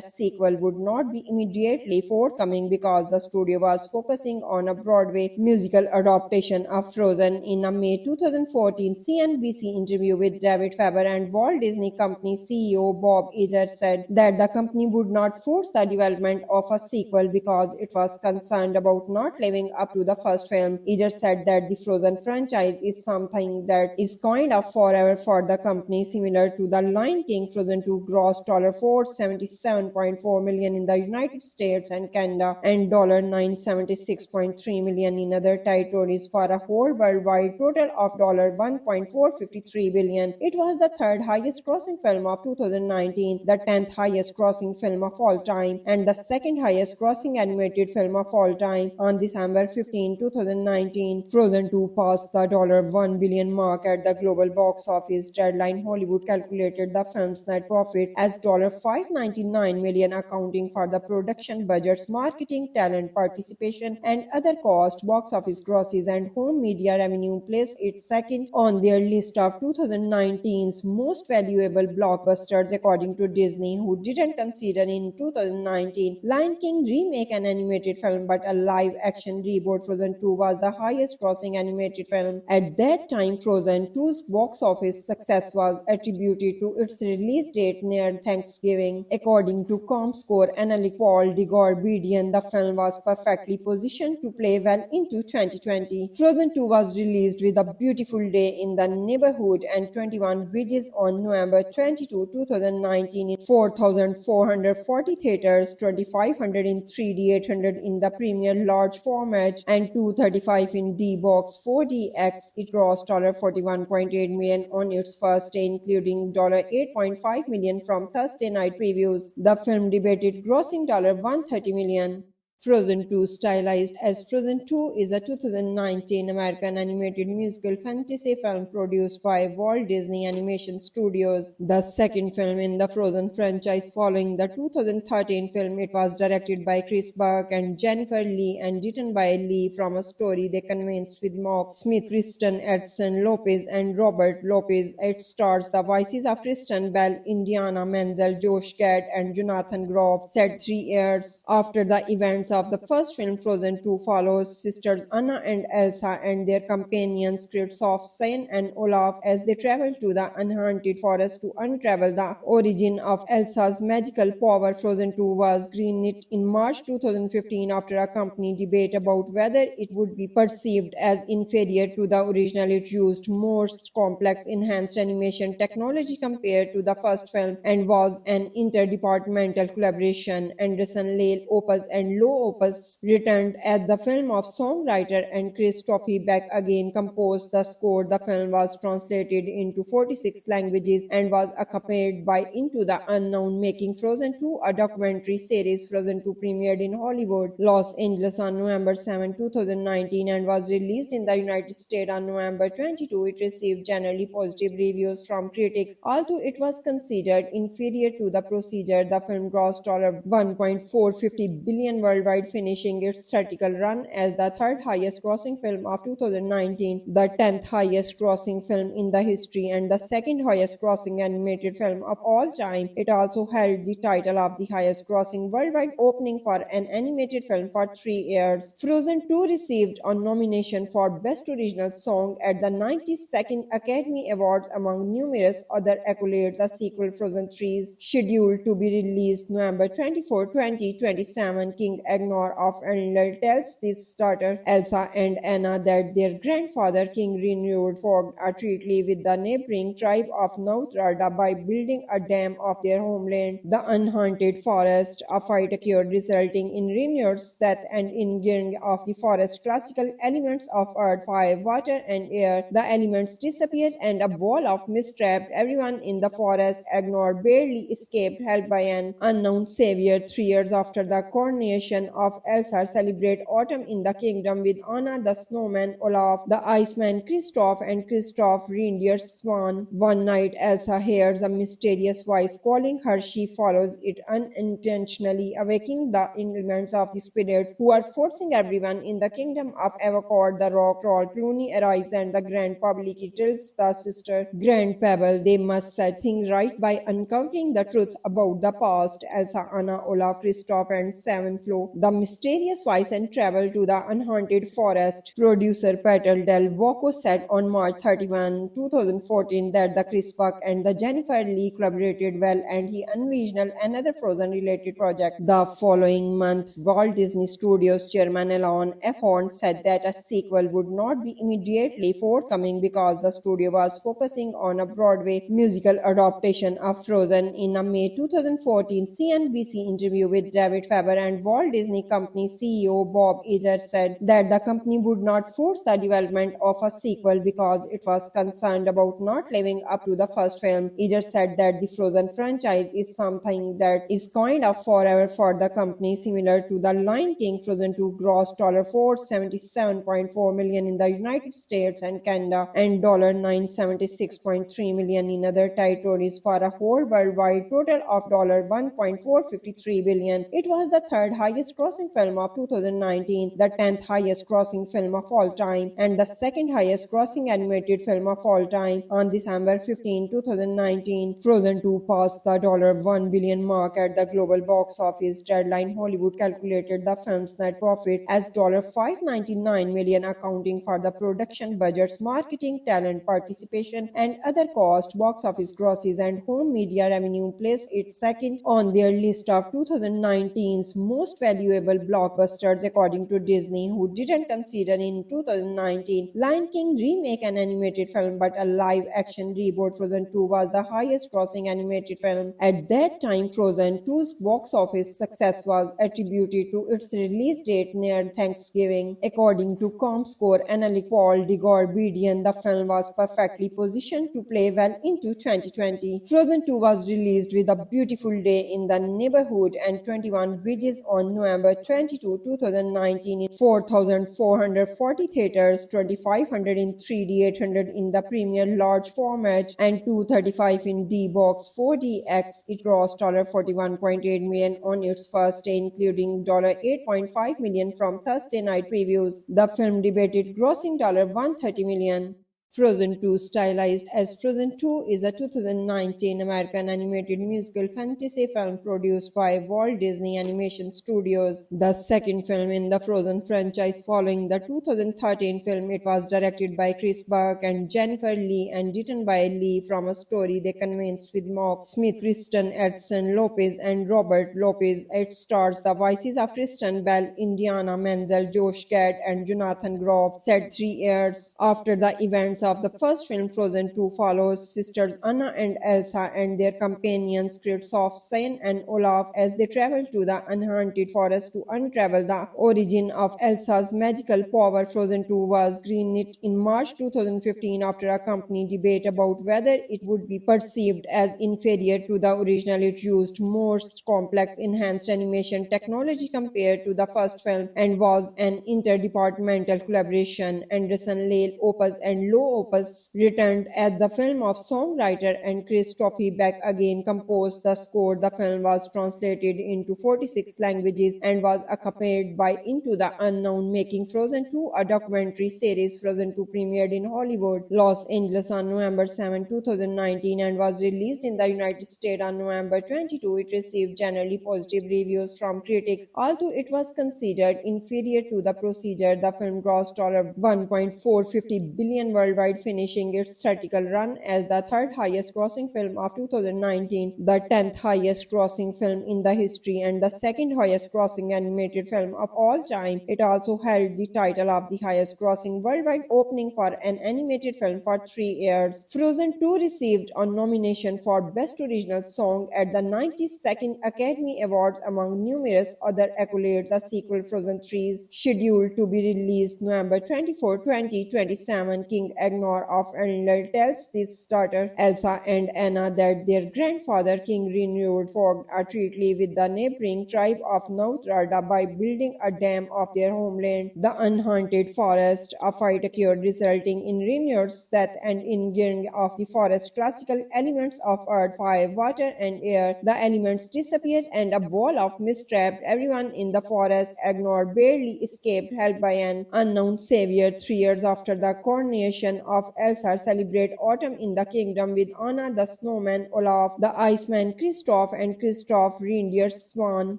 sequel would not be immediately forthcoming because the studio was focusing on a Broadway musical adaptation of Frozen. In a May 2014 CNBC interview with David Faber and Walt Disney Company CEO Bob Iger said that the company would not force the development of a sequel because it was concerned about not living up to the first film. Iger said that the Frozen franchise is something that is kind of forever for the company, similar to the Lion King. Frozen 2 grossed $477.4 million in the United States and Canada and $976.3 million in other territories for a whole worldwide total of $1.453 billion. It was the third highest highest grossing film of 2019, the 10th highest grossing film of all time, and the second highest grossing animated film of all time. On December 15, 2019, Frozen 2 passed the $1 billion mark at the global box office. Deadline Hollywood calculated the film's net profit as $599 million, accounting for the production budgets, marketing, talent participation, and other costs. Box office grosses and home media revenue placed it second on their list of 2019's most valuable blockbusters, according to Disney, who didn't consider in 2019 Lion King remake an animated film, but a live-action reboot. Frozen 2 was the highest-grossing animated film. At that time, Frozen 2's box office success was attributed to its release date near Thanksgiving. According to ComScore analyst Paul Degorbedian, the film was perfectly positioned to play well into 2020. Frozen 2 was released with A Beautiful Day in the Neighborhood and 21 Bridges on November 22, 2019 in 4,440 theaters, 2,500 in 3D, 800 in the premiere large format, and 235 in D-Box 4DX. It grossed $41.8 million on its first day, including $8.5 million from Thursday night previews. The film debuted grossing $130 million. Frozen 2, stylized as Frozen 2, is a 2019 American animated musical fantasy film produced by Walt Disney Animation Studios, the second film in the Frozen franchise following the 2013 film. It was directed by Chris Buck and Jennifer Lee and written by Lee from a story they convinced with Mark Smith, Kristen Edson Lopez, and Robert Lopez. It stars the voices of Kristen Bell, Indiana Menzel, Josh Gad, and Jonathan Groff. Set 3 years after the events of the first film, Frozen 2 follows sisters Anna and Elsa and their companions Kristoff, Sven, and Olaf as they travel to the Unhaunted Forest to unravel the origin of Elsa's magical power. Frozen 2 was greenlit in March 2015 after a company debate about whether it would be perceived as inferior to the original. It used more complex enhanced animation technology compared to the first film and was an interdepartmental collaboration. Anderson, Lale Opus, and Low Opus returned as the film of songwriter and Kristoff Beck again composed the score. The film was translated into 46 languages and was accompanied by Into the Unknown, making Frozen 2 a documentary series. Frozen 2 premiered in Hollywood, Los Angeles on November 7, 2019 and was released in the United States on November 22. It received generally positive reviews from critics. Although it was considered inferior to the procedure, the film grossed $1.450 billion worldwide, finishing its theatrical run as the third highest grossing film of 2019, the 10th highest grossing film in the history, and the second highest grossing animated film of all time. It also held the title of the highest grossing worldwide opening for an animated film for 3 years. Frozen 2 received a nomination for Best Original Song at the 92nd Academy Awards among numerous other accolades. A sequel, Frozen 3, is scheduled to be released November 24, 2027. King Agnor of Arendelle tells his daughter Elsa and Anna that their grandfather King Renewed forged a treaty with the neighboring tribe of Nauthrada by building a dam of their homeland, the Unhaunted Forest. A fight occurred, resulting in Renewed's death and injuring of the forest classical elements of earth, fire, water, and air. The elements disappeared and a wall of mist trapped everyone in the forest. Agnor barely escaped, helped by an unknown savior. 3 years after the coronation of Elsa, celebrate autumn in the kingdom with Anna the snowman, Olaf the iceman, Kristoff, and Kristoff reindeer Swan. One night, Elsa hears a mysterious voice calling her. She follows it unintentionally, awakening the elements of the spirits who are forcing everyone in the kingdom of Avacor. The rock troll Clooney arrives and the grand public tells the sister Grand Pebble they must set things right by uncovering the truth about the past. Elsa, Anna, Olaf, Kristoff, and Seven Flo the mysterious voice and travel to the Unhaunted Forest. Producer Peter Del Voco said on March 31, 2014 that the Chris Buck and the Jennifer Lee collaborated well and he envisioned another Frozen-related project. The following month, Walt Disney Studios chairman Alan F. Horn said that a sequel would not be immediately forthcoming because the studio was focusing on a Broadway musical adaptation of Frozen. In a May 2014 CNBC interview with David Faber and Walt Disney Disney company CEO Bob Iger said that the company would not force the development of a sequel because it was concerned about not living up to the first film. Iger said that the Frozen franchise is something that is kind of forever for the company, similar to The Lion King. Frozen 2 grossed $477.4 million in the United States and Canada and $976.3 million in other territories for a whole worldwide total of $1.453 billion. It was the third highest grossing film of 2019, the 10th highest grossing film of all time, and the second highest grossing animated film of all time. On December 15, 2019, Frozen 2 passed the $1 billion mark at the global box office. Deadline Hollywood calculated the film's net profit as $599 million, accounting for the production budgets, marketing, talent participation, and other costs. Box office grosses and home media revenue placed it second on their list of 2019's most valuable blockbusters, according to Disney, who didn't consider in 2019 Lion King remake an animated film but a live-action reboot. Frozen 2 was the highest-grossing animated film. At that time, Frozen 2's box office success was attributed to its release date near Thanksgiving. According to ComScore analyst Paul Degorbidian, the film was perfectly positioned to play well into 2020. Frozen 2 was released with A Beautiful Day in the Neighborhood and 21 Bridges on November 22, 2019 in 4,440 theaters, 2,500 in 3D, 800 in the premier large format, and 235 in D-Box 4DX. It grossed $41.8 million on its first day, including $8.5 million from Thursday night previews. The film debuted grossing $130 million. Frozen 2, stylized as Frozen 2, is a 2019 American animated musical fantasy film produced by Walt Disney Animation Studios, the second film in the Frozen franchise following the 2013 film. It was directed by Chris Buck and Jennifer Lee and written by Lee from a story they convinced with Mark Smith, Kristen Edson Lopez, and Robert Lopez. It stars the voices of Kristen Bell, Indiana Menzel, Josh Gad, and Jonathan Groff. Set 3 years after the events of the first film, Frozen 2 follows sisters Anna and Elsa and their companions Kristoff, Sven, and Olaf as they travel to the Enchanted Forest to unravel the origin of Elsa's magical power. Frozen 2 was greenlit in March 2015 after a company debate about whether it would be perceived as inferior to the original. It used more complex enhanced animation technology compared to the first film and was an interdepartmental collaboration. Anderson, Lale Opus, and Low Opus returned as the film of songwriter and Christophe Beck again composed the score. The film was translated into 46 languages and was accompanied by Into the Unknown, making Frozen 2 a documentary series. Frozen 2 premiered in Hollywood, Los Angeles on November 7, 2019 and was released in the United States on November 22. It received generally positive reviews from critics. Although it was considered inferior to the procedure, the film grossed $1.450 billion worldwide, finishing its theatrical run as the third highest grossing film of 2019, the 10th highest grossing film in the history, and the second highest grossing animated film of all time. It also held the title of the highest grossing worldwide opening for an animated film for 3 years. Frozen 2 received a nomination for Best Original Song at the 92nd Academy Awards among numerous other accolades. A sequel, Frozen 3, is scheduled to be released November 24, 2027. King Agnor of Arendelle tells his daughter Elsa and Anna that their grandfather King Renewed forged a treaty with the neighboring tribe of Nauthrada by building a dam of their homeland, the Unhaunted Forest. A fight occurred, resulting in Renewed's death and injuring of the forest classical elements of earth, fire, water, and air. The elements disappeared and a wall of mist trapped everyone in the forest. Agnor barely escaped, helped by an unknown savior. 3 years after the coronation of Elsa, celebrate autumn in the kingdom with Anna the snowman, Olaf the iceman, Kristoff, and Kristoff reindeer Swan.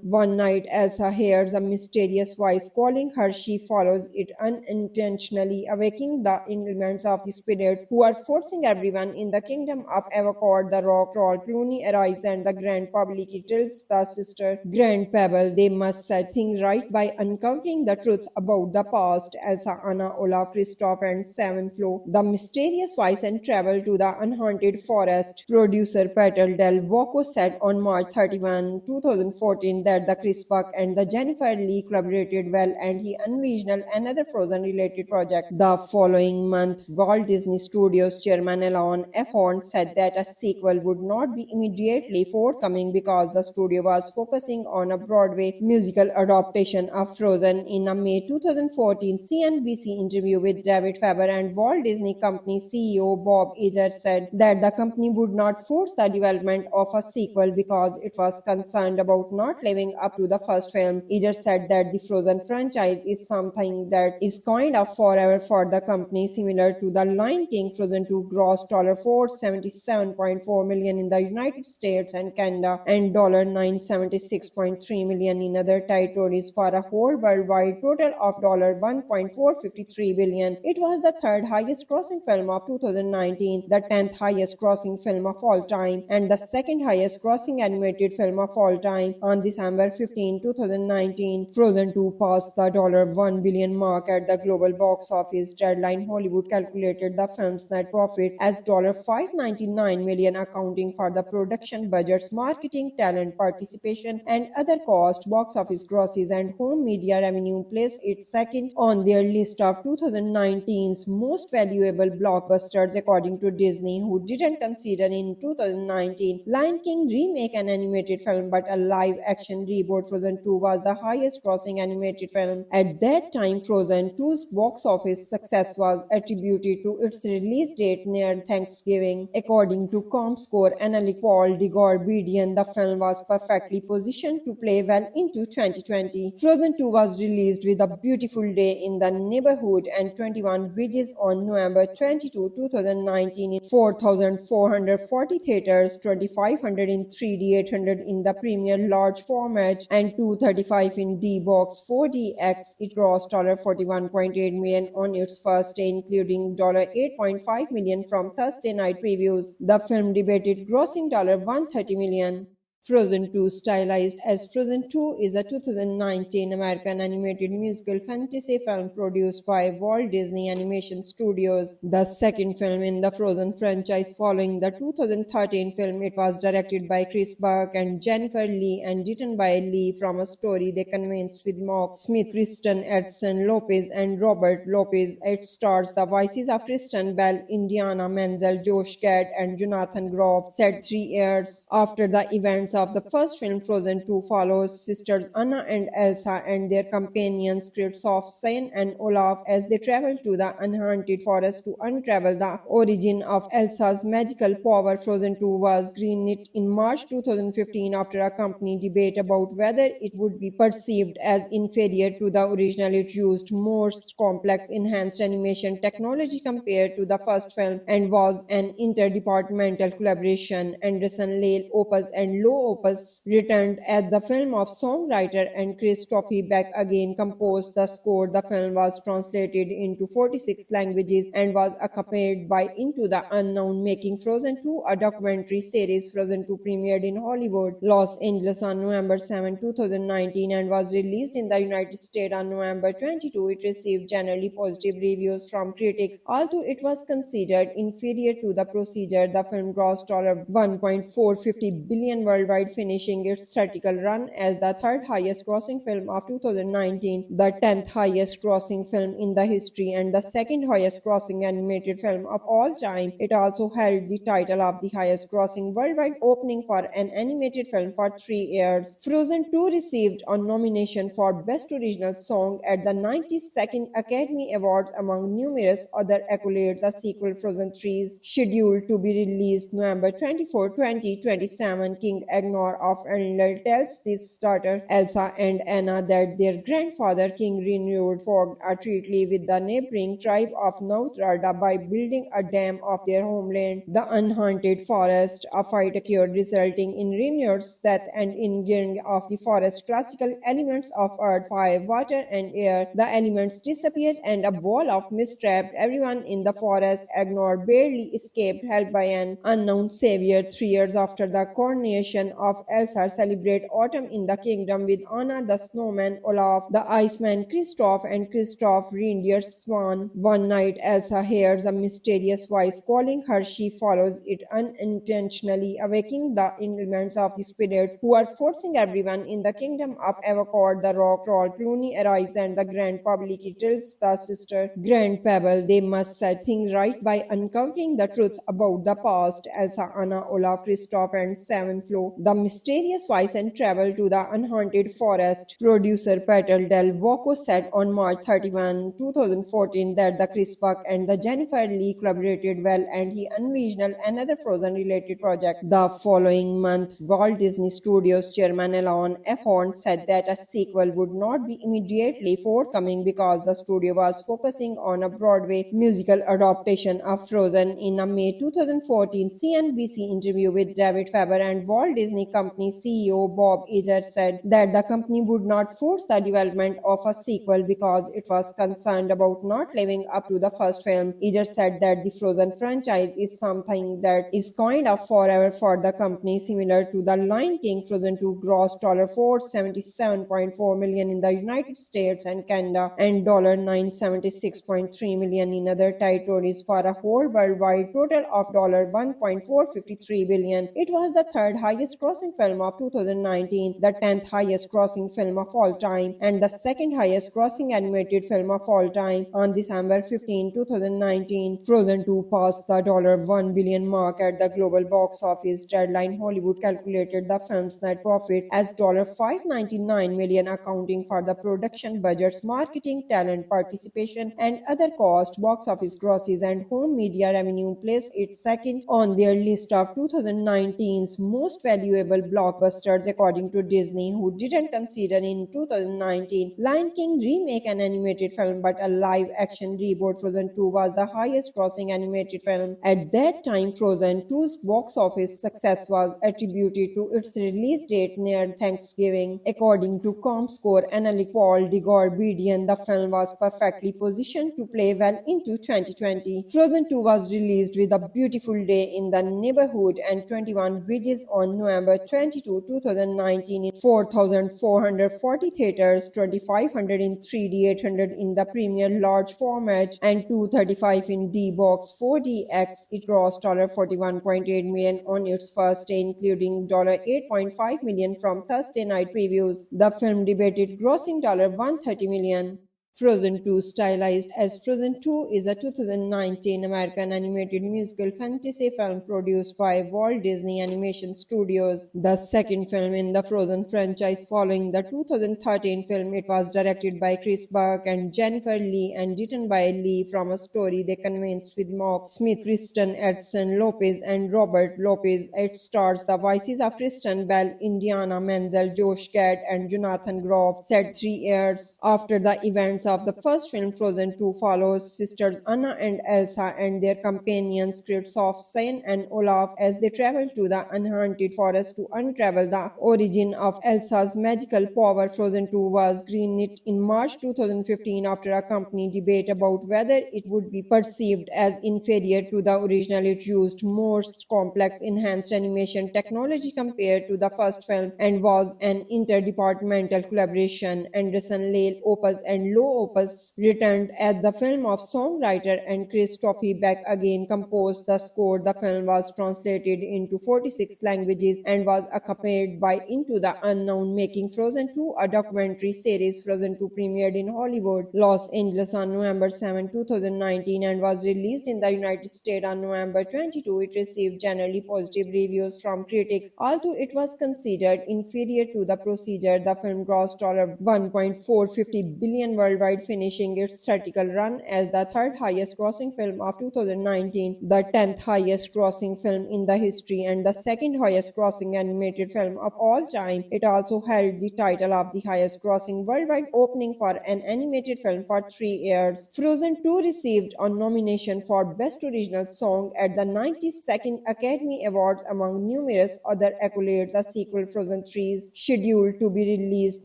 One night, Elsa hears a mysterious voice calling her. She follows it unintentionally, awakening the elements of the spirits who are forcing everyone in the kingdom of Avacor. The rock troll Clooney arrives and the Grand Public tells the sister Grand Pebble they must set things right by uncovering the truth about the past. Elsa, Anna, Olaf, Kristoff, and Seven Flo the mysterious voice and travel to the unhaunted forest. Producer Petal Del Voco said on March 31, 2014 that the Chris Buck and the Jennifer Lee collaborated well and he envisioned another Frozen-related project. The following month, Walt Disney Studios chairman Alan F. Horn said that a sequel would not be immediately forthcoming because the studio was focusing on a Broadway musical adaptation of Frozen. In a May 2014 CNBC interview with David Faber and Walt Disney Company CEO Bob Iger said that the company would not force the development of a sequel because it was concerned about not living up to the first film. Iger said that the Frozen franchise is something that is kind of forever for the company, similar to The Lion King. Frozen 2 grossed $477.4 million in the United States and Canada and $976.3 million in other territories for a whole worldwide total of $1.453 billion. It was the third highest grossing film of 2019, the 10th highest grossing film of all time, and the second highest grossing animated film of all time. On December 15, 2019, Frozen 2 passed the $1 billion mark at the global box office. Deadline Hollywood calculated the film's net profit as $599 million, accounting for the production budgets, marketing, talent participation, and other costs. Box office grosses and home media revenue placed it second on their list of 2019's most valuable blockbusters, according to Disney, who didn't consider in 2019 Lion King remake an animated film but a live-action reboot. Frozen 2 was the highest-grossing animated film. At that time, Frozen 2's box office success was attributed to its release date near Thanksgiving. According to ComScore analyst Paul Degorbidian, the film was perfectly positioned to play well into 2020. Frozen 2 was released with A Beautiful Day in the Neighborhood and 21 Bridges on November 22, 2019 in 4,440 theaters, 2,500 in 3D, 800 in the premiere large format, and 235 in D-Box 4DX. It grossed $41.8 million on its first day, including $8.5 million from Thursday night previews. The film debuted grossing $130 million. Frozen 2, stylized as Frozen 2, is a 2019 American animated musical fantasy film produced by Walt Disney Animation Studios, the second film in the Frozen franchise following the 2013 film. It was directed by Chris Buck and Jennifer Lee and written by Lee from a story they convinced with Mark Smith, Kristen Edson Lopez, and Robert Lopez. It stars the voices of Kristen Bell, Indiana Menzel, Josh Gad, and Jonathan Groff. Set 3 years after the events of the first film, Frozen 2 follows sisters Anna and Elsa and their companions Kristoff, Sven, and Olaf as they travel to the unhaunted forest to unravel the origin of Elsa's magical power. Frozen 2 was greenlit in March 2015 after a company debate about whether it would be perceived as inferior to the original. It used more complex enhanced animation technology compared to the first film and was an interdepartmental collaboration. Anderson, Lale Opus, and Low Opus returned as the film of songwriter and Kristoff Beck again composed the score. The film was translated into 46 languages and was accompanied by Into the Unknown, making Frozen 2 a documentary series. Frozen 2 premiered in Hollywood, Los Angeles on November 7, 2019 and was released in the United States on November 22. It received generally positive reviews from critics. Although it was considered inferior to the procedure, the film grossed $1.450 billion worldwide, finishing its theatrical run as the third highest grossing film of 2019, the 10th highest grossing film in the history, and the second highest grossing animated film of all time. It also held the title of the highest grossing worldwide opening for an animated film for 3 years. Frozen 2 received a nomination for Best Original Song at the 92nd Academy Awards among numerous other accolades. A sequel, Frozen 3, is scheduled to be released November 24, 2027. King Agnor of Arendelle tells his daughter Elsa and Anna that their grandfather King Renewed forged a treaty with the neighboring tribe of Nauthrada by building a dam of their homeland, the unhaunted forest. A fight occurred resulting in Renewed's death and injuring of the forest classical elements of earth, fire, water, and air. The elements disappeared and a wall of mist trapped everyone in the forest. Agnor barely escaped, helped by an unknown savior. 3 years after the coronation version of Elsa celebrate autumn in the kingdom with Anna the snowman, Olaf the iceman, Kristoff and Kristoff reindeer's swan. One night Elsa hears a mysterious voice calling her. She follows it unintentionally, awaking the elements of the spirits who are forcing everyone in the kingdom of Avacor. The rock troll Clooney arrives and the grand public tells the sister Grand Pebble they must set things right by uncovering the truth about the past. Elsa, Anna, Olaf, Kristoff and Seven Flo the mysterious voice and travel to the unhaunted forest. Producer Peter Del Voco said on March 31, 2014 that the Chris Buck and the Jennifer Lee collaborated well and he envisioned another Frozen-related project. The following month, Walt Disney Studios chairman Alan F. Horn said that a sequel would not be immediately forthcoming because the studio was focusing on a Broadway musical adaptation of Frozen. In a May 2014 CNBC interview with David Faber and Walt Disney Company CEO Bob Iger said that the company would not force the development of a sequel because it was concerned about not living up to the first film. Iger said that the Frozen franchise is something that is kind of forever for the company, similar to The Lion King. Frozen 2 grossed $477.4 million in the United States and Canada and $976.3 million in other territories for a whole worldwide total of $1.453 billion. It was the third highest grossing film of 2019, the 10th highest grossing film of all time, and the second highest grossing animated film of all time. On December 15, 2019, Frozen 2 passed the $1 billion mark at the global box office. Deadline Hollywood calculated the film's net profit as $599 million, accounting for the production budgets, marketing, talent participation, and other costs. Box office grosses and home media revenue placed it second on their list of 2019's most valuable blockbusters, according to Disney, who didn't consider in 2019 Lion King remake an animated film but a live-action reboot. Frozen 2 was the highest-grossing animated film. At that time, Frozen 2's box office success was attributed to its release date near Thanksgiving. According to ComScore analyst Paul Digorbedian, the film was perfectly positioned to play well into 2020. Frozen 2 was released with A Beautiful Day in the Neighborhood and 21 Bridges on November 22, 2019 in 4,440 theaters, 2,500 in 3D, 800 in the Premier Large format, and 235 in D-Box 4DX. It grossed $41.8 million on its first day, including $8.5 million from Thursday night previews. The film debuted grossing $130 million. Frozen 2, stylized as Frozen 2, is a 2019 American animated musical fantasy film produced by Walt Disney Animation Studios, the second film in the Frozen franchise following the 2013 film. It was directed by Chris Buck and Jennifer Lee and written by Lee from a story they convinced with Mark Smith, Kristen Edson Lopez, and Robert Lopez. It stars the voices of Kristen Bell, Indiana Menzel, Josh Gad, and Jonathan Groff. Said 3 years after the events of the first film, Frozen 2 follows sisters Anna and Elsa and their companions Kristoff, Sven, and Olaf as they travel to the unhaunted forest to unravel the origin of Elsa's magical power. Frozen 2 was greenlit in March 2015 after a company debate about whether it would be perceived as inferior to the original. It used more complex enhanced animation technology compared to the first film and was an interdepartmental collaboration. Anderson, Lale Opus, and Low Opus returned as the film of songwriter and Chris Toffee Beck again composed the score. The film was translated into 46 languages and was accompanied by Into the Unknown, making Frozen 2 a documentary series. Frozen 2 premiered in Hollywood, Los Angeles on November 7, 2019 and was released in the United States on November 22. It received generally positive reviews from critics. Although it was considered inferior to the procedure, the film grossed $1.450 billion worldwide, finishing its theatrical run as the third highest grossing film of 2019, the 10th highest grossing film in the history, and the second highest grossing animated film of all time. It also held the title of the highest grossing worldwide opening for an animated film for 3 years. Frozen 2 received a nomination for Best Original Song at the 92nd Academy Awards among numerous other accolades. A sequel, Frozen 3, is scheduled to be released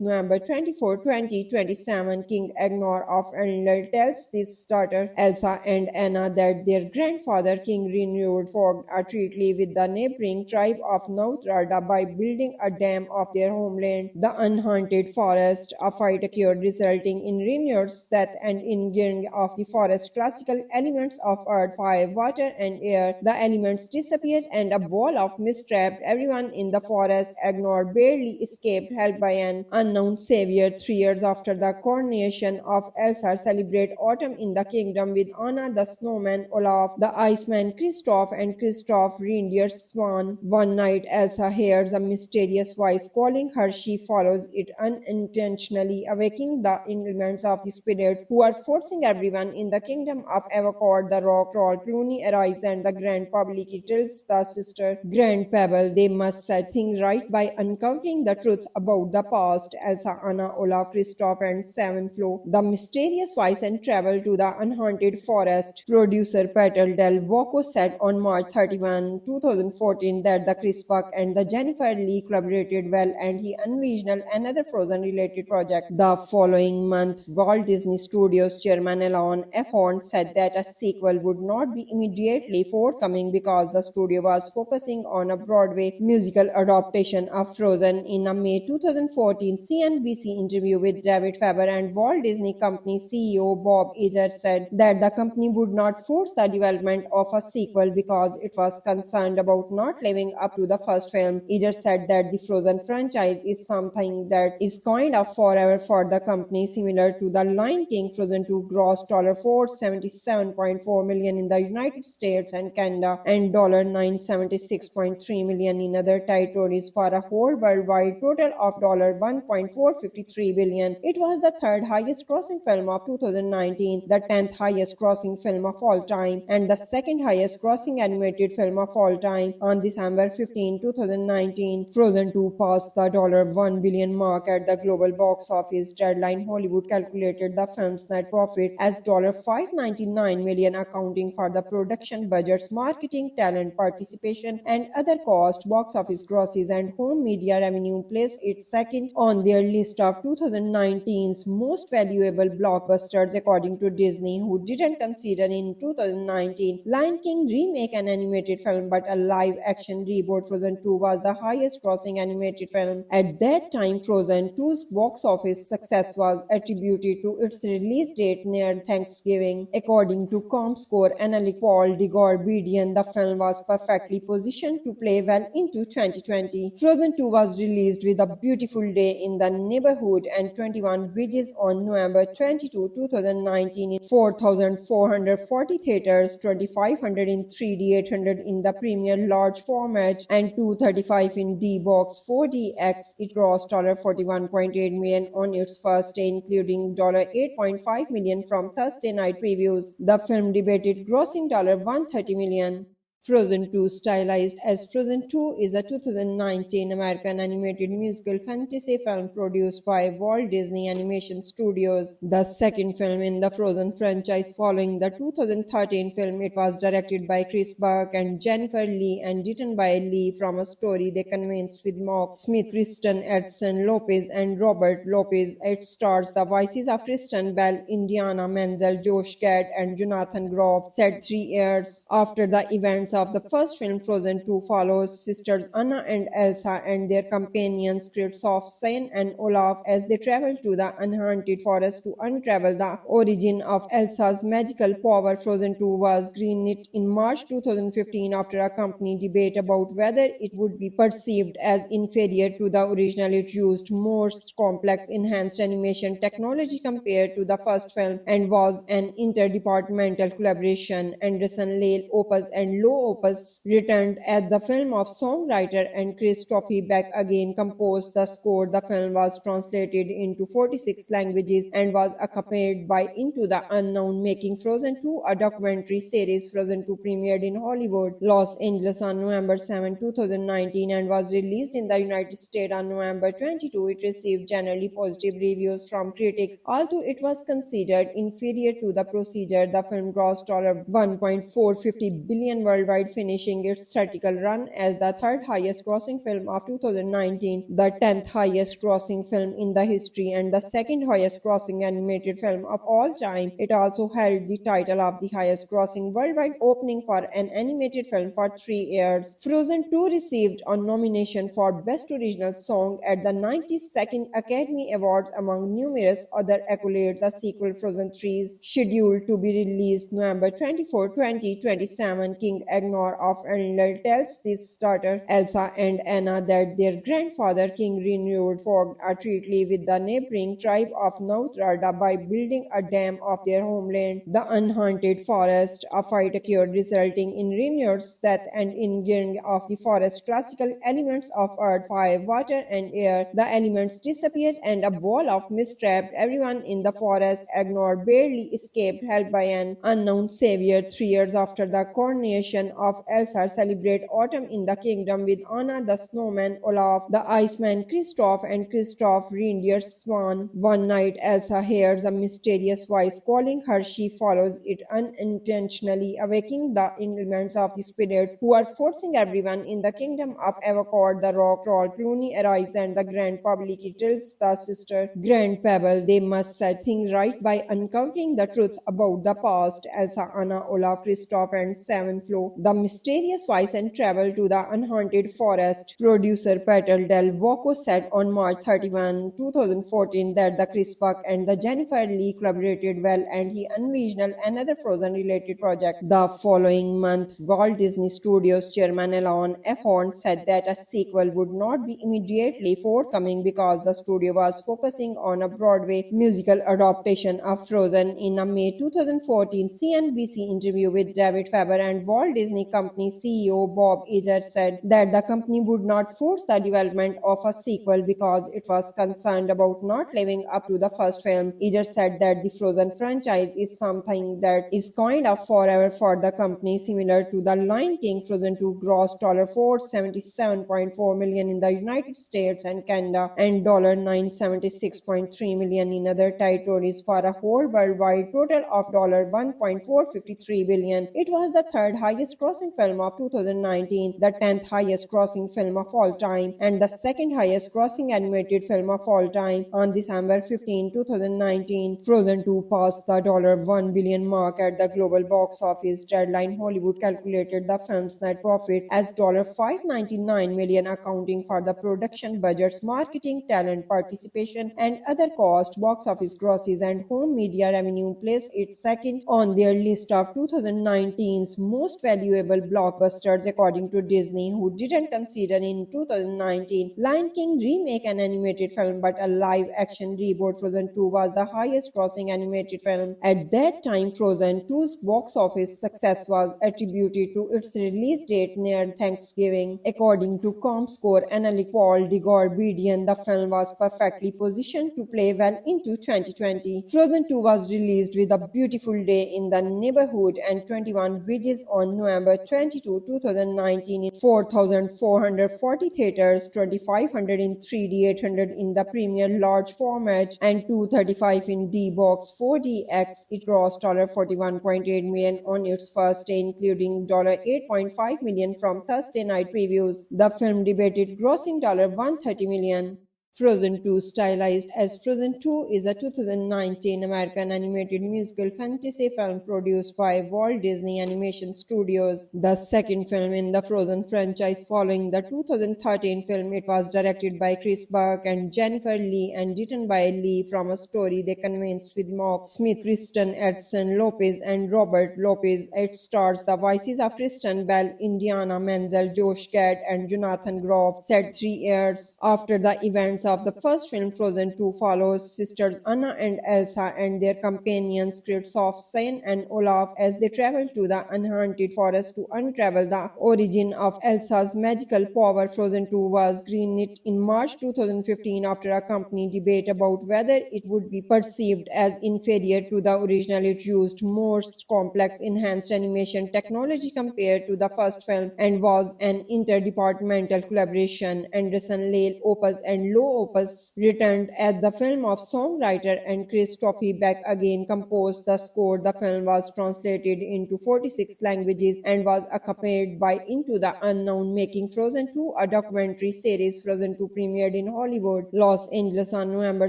November 24, 2027. King Agnar of Elendil tells his daughter Elsa and Anna that their grandfather King Renewed formed a treaty with the neighboring tribe of Nauthrada by building a dam of their homeland, the Unhaunted Forest. A fight occurred resulting in Renewed's death and in getting of the forest classical elements of earth, fire, water, and air. The elements disappeared and a wall of mist trapped everyone in the forest. Agnar barely escaped, helped by an unknown savior. 3 years after the coronation of Elsa, celebrate autumn in the kingdom with Anna the snowman, Olaf the iceman, Kristoff, and Kristoff reindeer's swan. One night, Elsa hears a mysterious voice calling her. She follows it unintentionally, awaking the elements of the spirits who are forcing everyone in the kingdom of Avacor. The rock troll Clooney arrives and the grand public tells the sister Grand Pebble they must set things right by uncovering the truth about the past. Elsa, Anna, Olaf, Kristoff, and Seven Flo the mysterious voice and travel to the unhaunted forest. Producer Peter Del Voco said on March 31, 2014 that the Chris Buck and the Jennifer Lee collaborated well and he envisioned another Frozen related project. The following month, Walt Disney Studios chairman Alan F. Horn said that a sequel would not be immediately forthcoming because the studio was focusing on a Broadway musical adaptation of Frozen. In a May 2014 CNBC interview with David Faber and Walt Disney Company CEO Bob Iger said that the company would not force the development of a sequel because it was concerned about not living up to the first film. Iger said that the Frozen franchise is something that is kind of forever for the company, similar to The Lion King. Frozen 2 grossed $477.4 million in the United States and Canada and $976.3 million in other territories for a whole worldwide total of $1.453 billion. It was the third highest grossing film of 2019, the 10th highest grossing film of all time, and the second highest grossing animated film of all time. On December 15, 2019, Frozen 2 passed the $1 billion mark at the global box office. Deadline Hollywood calculated the film's net profit as $599 million, accounting for the production budgets, marketing, talent participation, and other costs. Box office grosses and home media revenue placed it second on their list of 2019's most valuable blockbusters, according to Disney, who didn't consider in 2019 Lion King remake an animated film but a live-action reboot. Frozen 2 was the highest-grossing animated film. At that time, Frozen 2's box office success was attributed to its release date near Thanksgiving. According to ComScore analyst Paul DeGorbedian, the film was perfectly positioned to play well into 2020. Frozen 2 was released with A Beautiful Day in the Neighborhood and 21 Bridges on November 22, 2019 in 4,440 theaters, 2,500 in 3D, 800 in the premier large format, and 235 in D-Box 4DX. It grossed $41.8 million on its first day, including $8.5 million from Thursday night previews. The film debuted grossing $130 million. Frozen 2, stylized as Frozen 2, is a 2019 American animated musical fantasy film produced by Walt Disney Animation Studios, the second film in the Frozen franchise following the 2013 film. It was directed by Chris Buck and Jennifer Lee and written by Lee from a story they convinced with Mark Smith, Kristen Edson Lopez, and Robert Lopez. It stars the voices of Kristen Bell, Indiana Menzel, Josh Gad, and Jonathan Groff. Said 3 years after the events of the first film, Frozen 2 follows sisters Anna and Elsa and their companions Kristoff, Sven, and Olaf as they travel to the unhaunted forest to unravel the origin of Elsa's magical power. Frozen 2 was greenlit in March 2015 after a company debate about whether it would be perceived as inferior to the original. It used more complex enhanced animation technology compared to the first film and was an interdepartmental collaboration. Anderson, Lale Opus, and Low Opus returned as the film of songwriter and Kristoff Beck again composed the score. The film was translated into 46 languages and was accompanied by Into the Unknown, making Frozen 2 a documentary series. Frozen 2 premiered in Hollywood, Los Angeles on November 7, 2019 and was released in the United States on November 22. It received generally positive reviews from critics. Although it was considered inferior to the procedure, the film grossed $1.450 billion worldwide worldwide, finishing its theatrical run as the third highest grossing film of 2019, the 10th highest grossing film in the history, and the second highest grossing animated film of all time. It also held the title of the highest grossing worldwide opening for an animated film for 3 years. Frozen 2 received a nomination for Best Original Song at the 92nd Academy Awards among numerous other accolades. A sequel, Frozen 3, is scheduled to be released November 24, 2027. King Agnor of Arendelle tells his daughter Elsa and Anna that their grandfather King Renewed formed a treaty with the neighboring tribe of Nauthrada by building a dam of their homeland, the Unhaunted Forest. A fight occurred, resulting in Renewed's death and in gearing of the forest classical elements of earth, fire, water, and air. The elements disappeared and a wall of mist trapped everyone in the forest. Agnor barely escaped, helped by an unknown savior. 3 years after the coronation of Elsa, celebrate autumn in the kingdom with Anna the snowman, Olaf the iceman, Kristoff, and Kristoff reindeer's swan. One night, Elsa hears a mysterious voice calling her. She follows it unintentionally, awakening the elements of the spirits who are forcing everyone in the kingdom of Avacor. The rock troll Clooney arrives and the Grand Public tells the sister Grand Pebble they must set things right by uncovering the truth about the past. Elsa, Anna, Olaf, Kristoff, and Seven Flo the mysterious voice and travel to the unhaunted forest. Producer Peter Del Voco said on March 31, 2014 that the Chris Buck and the Jennifer Lee collaborated well and he envisioned another Frozen-related project. The following month, Walt Disney Studios chairman Alan F. Horn said that a sequel would not be immediately forthcoming because the studio was focusing on a Broadway musical adaptation of Frozen. In a May 2014 CNBC interview with David Faber and Walt Disney Company CEO Bob Iger said that the company would not force the development of a sequel because it was concerned about not living up to the first film. Iger said that the Frozen franchise is something that is kind of forever for the company, similar to The Lion King. Frozen 2 grossed $477.4 million in the United States and Canada and $976.3 million in other territories for a whole worldwide total of $1.453 billion. It was the third highest grossing film of 2019, the 10th highest grossing film of all time, and the second highest grossing animated film of all time. On December 15, 2019, Frozen 2 passed the $1 billion mark at the global box office. Deadline Hollywood calculated the film's net profit as $599 million, accounting for the production budgets, marketing, talent participation, and other costs. Box office grosses and home media revenue placed it second on their list of 2019's most valuable blockbusters, according to Disney, who didn't consider in 2019 Lion King remake an animated film but a live-action reboot. Frozen 2 was the highest-grossing animated film. At that time, Frozen 2's box office success was attributed to its release date near Thanksgiving. According to ComScore analyst Paul Degorbedian, the film was perfectly positioned to play well into 2020. Frozen 2 was released with A Beautiful Day in the Neighborhood and 21 Bridges on November 22, 2019 in 4,440 theaters, 2,500 in 3D, 800 in the premier large format, and 235 in D-Box 4DX. It grossed $41.8 million on its first day, including $8.5 million from Thursday night previews. The film debuted grossing $130 million. Frozen 2, stylized as Frozen 2, is a 2019 American animated musical fantasy film produced by Walt Disney Animation Studios, the second film in the Frozen franchise following the 2013 film. It was directed by Chris Buck and Jennifer Lee and written by Lee from a story they convinced with Mark Smith, Kristen Edson Lopez, and Robert Lopez. It stars the voices of Kristen Bell, Indiana Menzel, Josh Gad, and Jonathan Groff. Set 3 years after the events of the first film, Frozen 2 follows sisters Anna and Elsa and their companions Kristoff, Sein, and Olaf as they travel to the unhaunted forest to unravel the origin of Elsa's magical power. Frozen 2 was greenlit in March 2015 after a company debate about whether it would be perceived as inferior to the original. It used more complex enhanced animation technology compared to the first film and was an interdepartmental collaboration. Anderson, Lale, Opus, and Lowe opus, returned as the film of songwriter and Christophe Beck again composed the score. The film was translated into 46 languages and was accompanied by Into the Unknown, making Frozen 2 a documentary series. Frozen 2 premiered in Hollywood, Los Angeles on November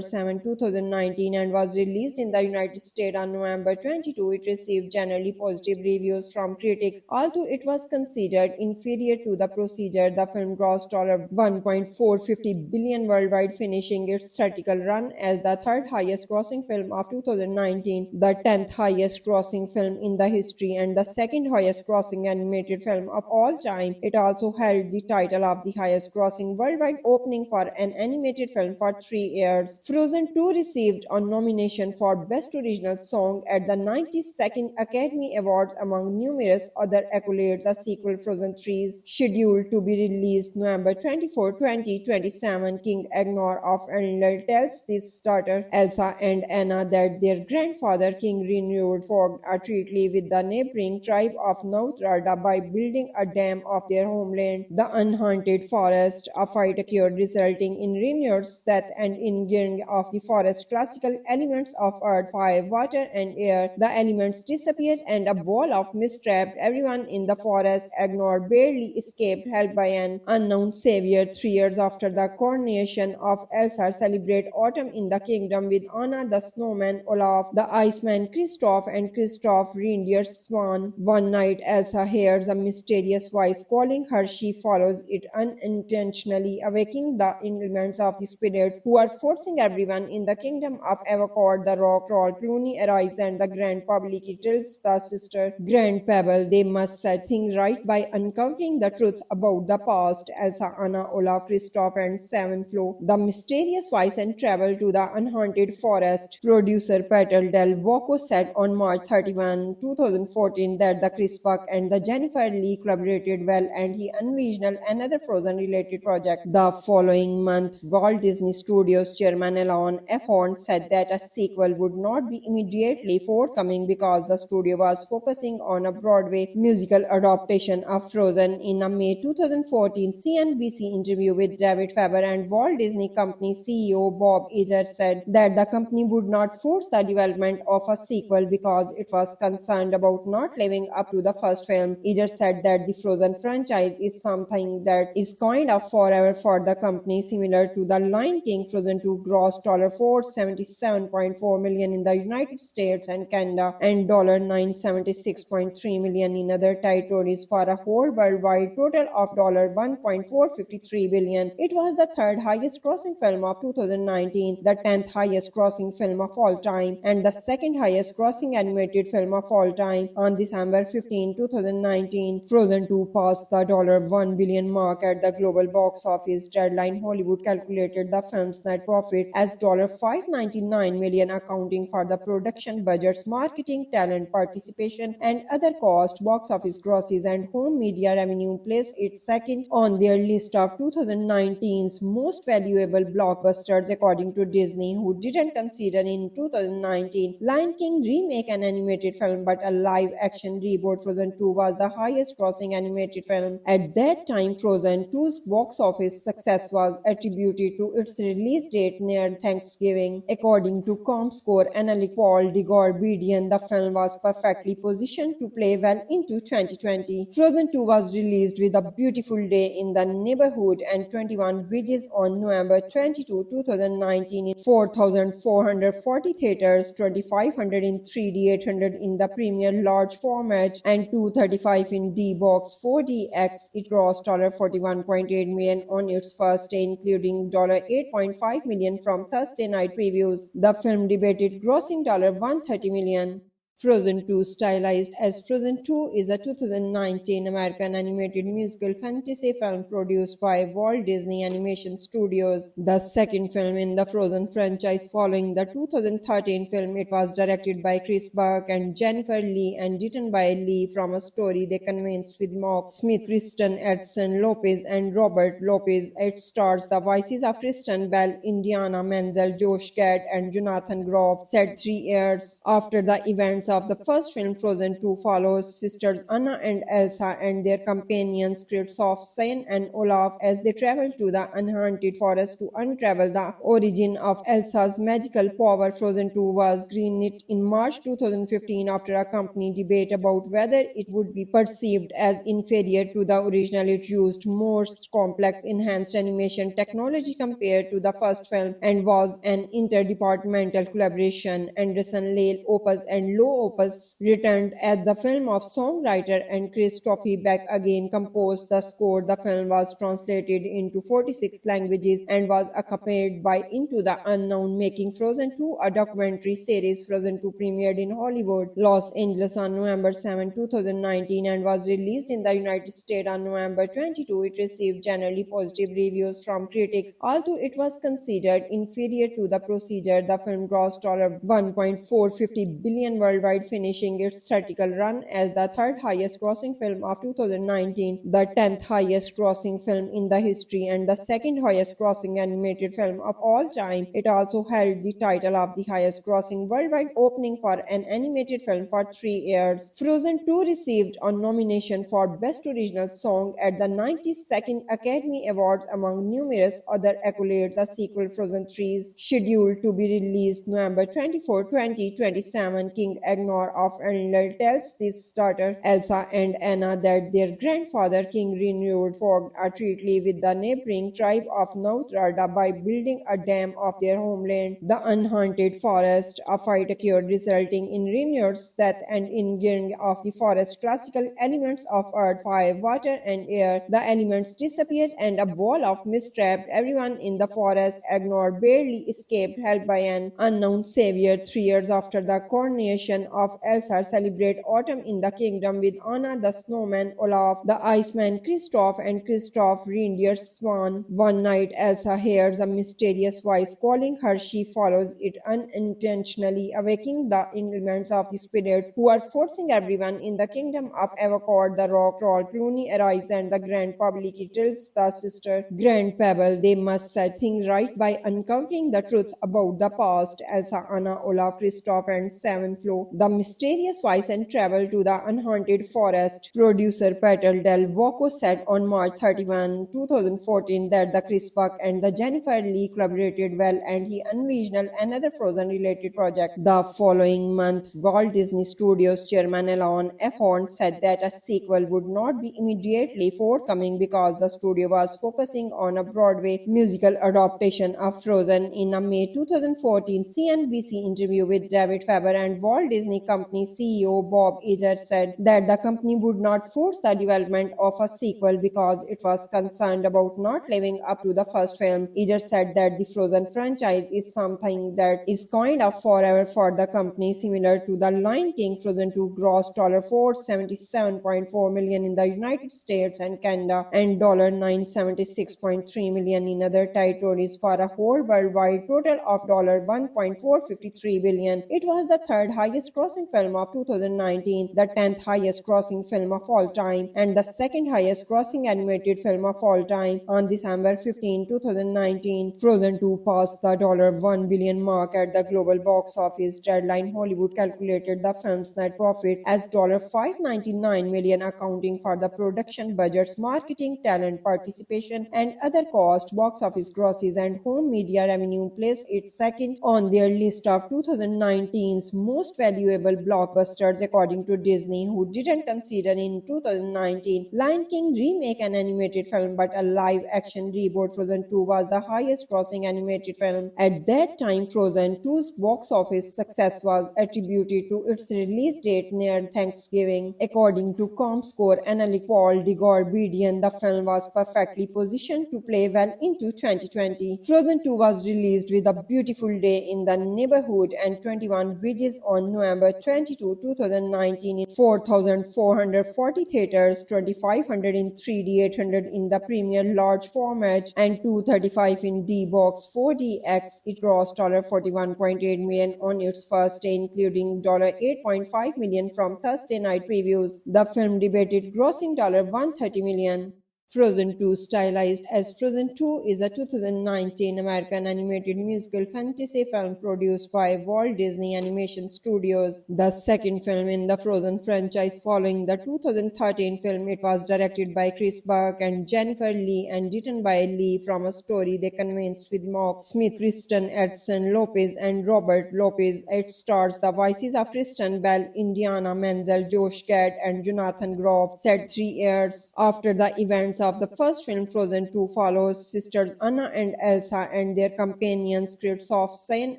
7, 2019 and was released in the United States on November 22. It received generally positive reviews from critics. Although it was considered inferior to The Procedure, the film grossed $1.450 billion worldwide, finishing its theatrical run as the third highest grossing film of 2019, the 10th highest grossing film in the history, and the second highest grossing animated film of all time. It also held the title of the highest grossing worldwide opening for an animated film for 3 years. Frozen 2 received a nomination for Best Original Song at the 92nd Academy Awards among numerous other accolades. A sequel, Frozen 3, is scheduled to be released November 24, 2027. King Agnor of Arendelle tells his daughter Elsa and Anna that their grandfather King Renewed forged a treaty with the neighboring tribe of Nauthrada by building a dam of their homeland, the Unhaunted Forest. A fight occurred, resulting in Renewed's death and in gearing of the forest classical elements of earth, fire, water, and air. The elements disappeared and a wall of mist trapped everyone in the forest. Agnor barely escaped, helped by an unknown savior. 3 years after the coronation of Elsa, celebrate autumn in the kingdom with Anna the snowman, Olaf the iceman, Kristoff, and Kristoff reindeer's swan. One night, Elsa hears a mysterious voice calling her. She follows it unintentionally, awakening the elements of the spirits who are forcing everyone in the kingdom of Avacor. The rock troll Clooney arrives and the Grand Public tells the sister Grand Pebble they must set things right by uncovering the truth about the past. Elsa, Anna, Olaf, Kristoff, and Seven flew the mysterious voice and travel to the unhaunted forest. Producer Peter Del Voco said on March 31, 2014 that the Chris Buck and the Jennifer Lee collaborated well and he envisioned another Frozen-related project. The following month, Walt Disney Studios chairman Alan F. Horn said that a sequel would not be immediately forthcoming because the studio was focusing on a Broadway musical adaptation of Frozen. In a May 2014 CNBC interview with David Faber and Walt Disney Company CEO Bob Iger said that the company would not force the development of a sequel because it was concerned about not living up to the first film. Iger said that the Frozen franchise is something that is kind of forever for the company, similar to The Lion King. Frozen 2 grossed $477.4 million in the United States and Canada and $976.3 million in other territories for a whole worldwide total of $1.453 billion. It was the third highest grossing film of 2019, the 10th highest grossing film of all time, and the second highest grossing animated film of all time. On December 15, 2019, Frozen 2 passed the $1 billion mark at the global box office. Deadline Hollywood calculated the film's net profit as $599 million, accounting for the production budgets, marketing, talent participation, and other costs. Box office grosses and home media revenue placed it second on their list of 2019's most valuable blockbusters, according to Disney, who didn't consider in 2019 Lion King remake an animated film but a live-action reboot. Frozen 2 was the highest-grossing animated film. At that time, Frozen 2's box office success was attributed to its release date near Thanksgiving. According to ComScore analyst Paul Degorbedian, the film was perfectly positioned to play well into 2020. Frozen 2 was released with A Beautiful Day in the Neighborhood and 21 Bridges on November 22, 2019 in 4,440 theaters, 2,500 in 3D, 800 in the premiere large format, and 235 in D-Box 4DX. It grossed $41.8 million on its first day, including $8.5 million from Thursday night previews. The film debuted grossing $130 million. Frozen 2, stylized as Frozen 2, is a 2019 American animated musical fantasy film produced by Walt Disney Animation Studios, the second film in the Frozen franchise following the 2013 film. It was directed by Chris Buck and Jennifer Lee and written by Lee from a story they convinced with Mark Smith, Kristen Edson Lopez, and Robert Lopez. It stars the voices of Kristen Bell, Indiana Menzel, Josh Gad, and Jonathan Groff. Set 3 years after the events of the first film, Frozen 2, follows sisters Anna and Elsa and their companions Kristoff, Sven, and Olaf as they travel to the Unhaunted Forest to unravel the origin of Elsa's magical power. Frozen 2 was greenlit in March 2015 after a company debate about whether it would be perceived as inferior to the original. It used more complex enhanced animation technology compared to the first film and was an interdepartmental collaboration. Anderson, Lale Opus, and Low Opus returned as the film of songwriter and Chris Toffee back again composed the score. The film was translated into 46 languages and was accompanied by Into the Unknown, making Frozen 2 a documentary series. Frozen 2 premiered in Hollywood, Los Angeles on November 7, 2019 and was released in the United States on November 22. It received generally positive reviews from critics. Although it was considered inferior to the procedure, the film grossed $1.450 billion worldwide, finishing its theatrical run as the third highest grossing film of 2019, the 10th highest grossing film in the history, and the second highest grossing animated film of all time. It also held the title of the highest grossing worldwide opening for an animated film for 3 years. Frozen 2 received a nomination for Best Original Song at the 92nd Academy Awards among numerous other accolades. A sequel, Frozen 3, is scheduled to be released November 24, 2027. King Agnor of Arendelle tells his daughter Elsa and Anna that their grandfather King Renewed forged a treaty with the neighboring tribe of Nauthrada by building a dam of their homeland, the Unhaunted Forest. A fight occurred, resulting in Renewed's death and injuring of the forest classical elements of earth, fire, water, and air. The elements disappeared and a wall of mist trapped everyone in the forest. Agnor barely escaped, helped by an unknown savior. 3 years after the coronation of Elsa, celebrate autumn in the kingdom with Anna the snowman, Olaf the iceman, Kristoff, and Kristoff reindeer Swan. One night, Elsa hears a mysterious voice calling her. She follows it unintentionally, awakening the elements of the spirits who are forcing everyone in the kingdom of Avacor. The rock troll Clooney arrives and the grand public tells the sister Grand Pebble they must set things right by uncovering the truth about the past. Elsa, Anna, Olaf, Kristoff, and Seven Flo the mysterious voice and travel to the Unhaunted Forest. Producer Peter Del Voco said on March 31, 2014 that the Chris Buck and the Jennifer Lee collaborated well and he envisioned another Frozen-related project. The following month, Walt Disney Studios chairman Alan F. Horn said that a sequel would not be immediately forthcoming because the studio was focusing on a Broadway musical adaptation of Frozen. In a May 2014 CNBC interview with David Faber and Walt Disney Company CEO Bob Iger said that the company would not force the development of a sequel because it was concerned about not living up to the first film. Iger said that the Frozen franchise is something that is kind of forever for the company, similar to The Lion King. Frozen 2 grossed $477.4 million in the United States and Canada and $976.3 million in other territories for a whole worldwide total of $1.453 billion. It was the third highest grossing film of 2019, the 10th highest grossing film of all time, and the second highest grossing animated film of all time. On December 15, 2019, Frozen 2 passed the $1 billion mark at the global box office. Deadline Hollywood calculated the film's net profit as $599 million, accounting for the production budgets, marketing, talent participation, and other costs. Box office grosses and home media revenue placed it second on their list of 2019's most valuable blockbusters, according to Disney, who didn't consider in 2019 Lion King remake an animated film but a live-action reboot. Frozen 2 was the highest-grossing animated film. At that time, Frozen 2's box office success was attributed to its release date near Thanksgiving. According to ComScore analyst Paul DeGorbedian, the film was perfectly positioned to play well into 2020. Frozen 2 was released with A Beautiful Day in the Neighborhood and 21 Bridges on November 22, 2019 in 4,440 theaters, 2,500 in 3D, 800 in the premier large format, and 235 in D-Box 4DX. It grossed $41.8 million on its first day, including $8.5 million from Thursday night previews. The film debuted grossing $130 million. Frozen 2, stylized as Frozen 2, is a 2019 American animated musical fantasy film produced by Walt Disney Animation Studios, the second film in the Frozen franchise following the 2013 film. It was directed by Chris Buck and Jennifer Lee and written by Lee from a story they convinced with Mark Smith, Kristen Edson Lopez, and Robert Lopez. It stars the voices of Kristen Bell, Indiana Menzel, Josh Gad, and Jonathan Groff. Set 3 years after the events of the first film, Frozen 2 follows sisters Anna and Elsa and their companions Kristoff, Sven,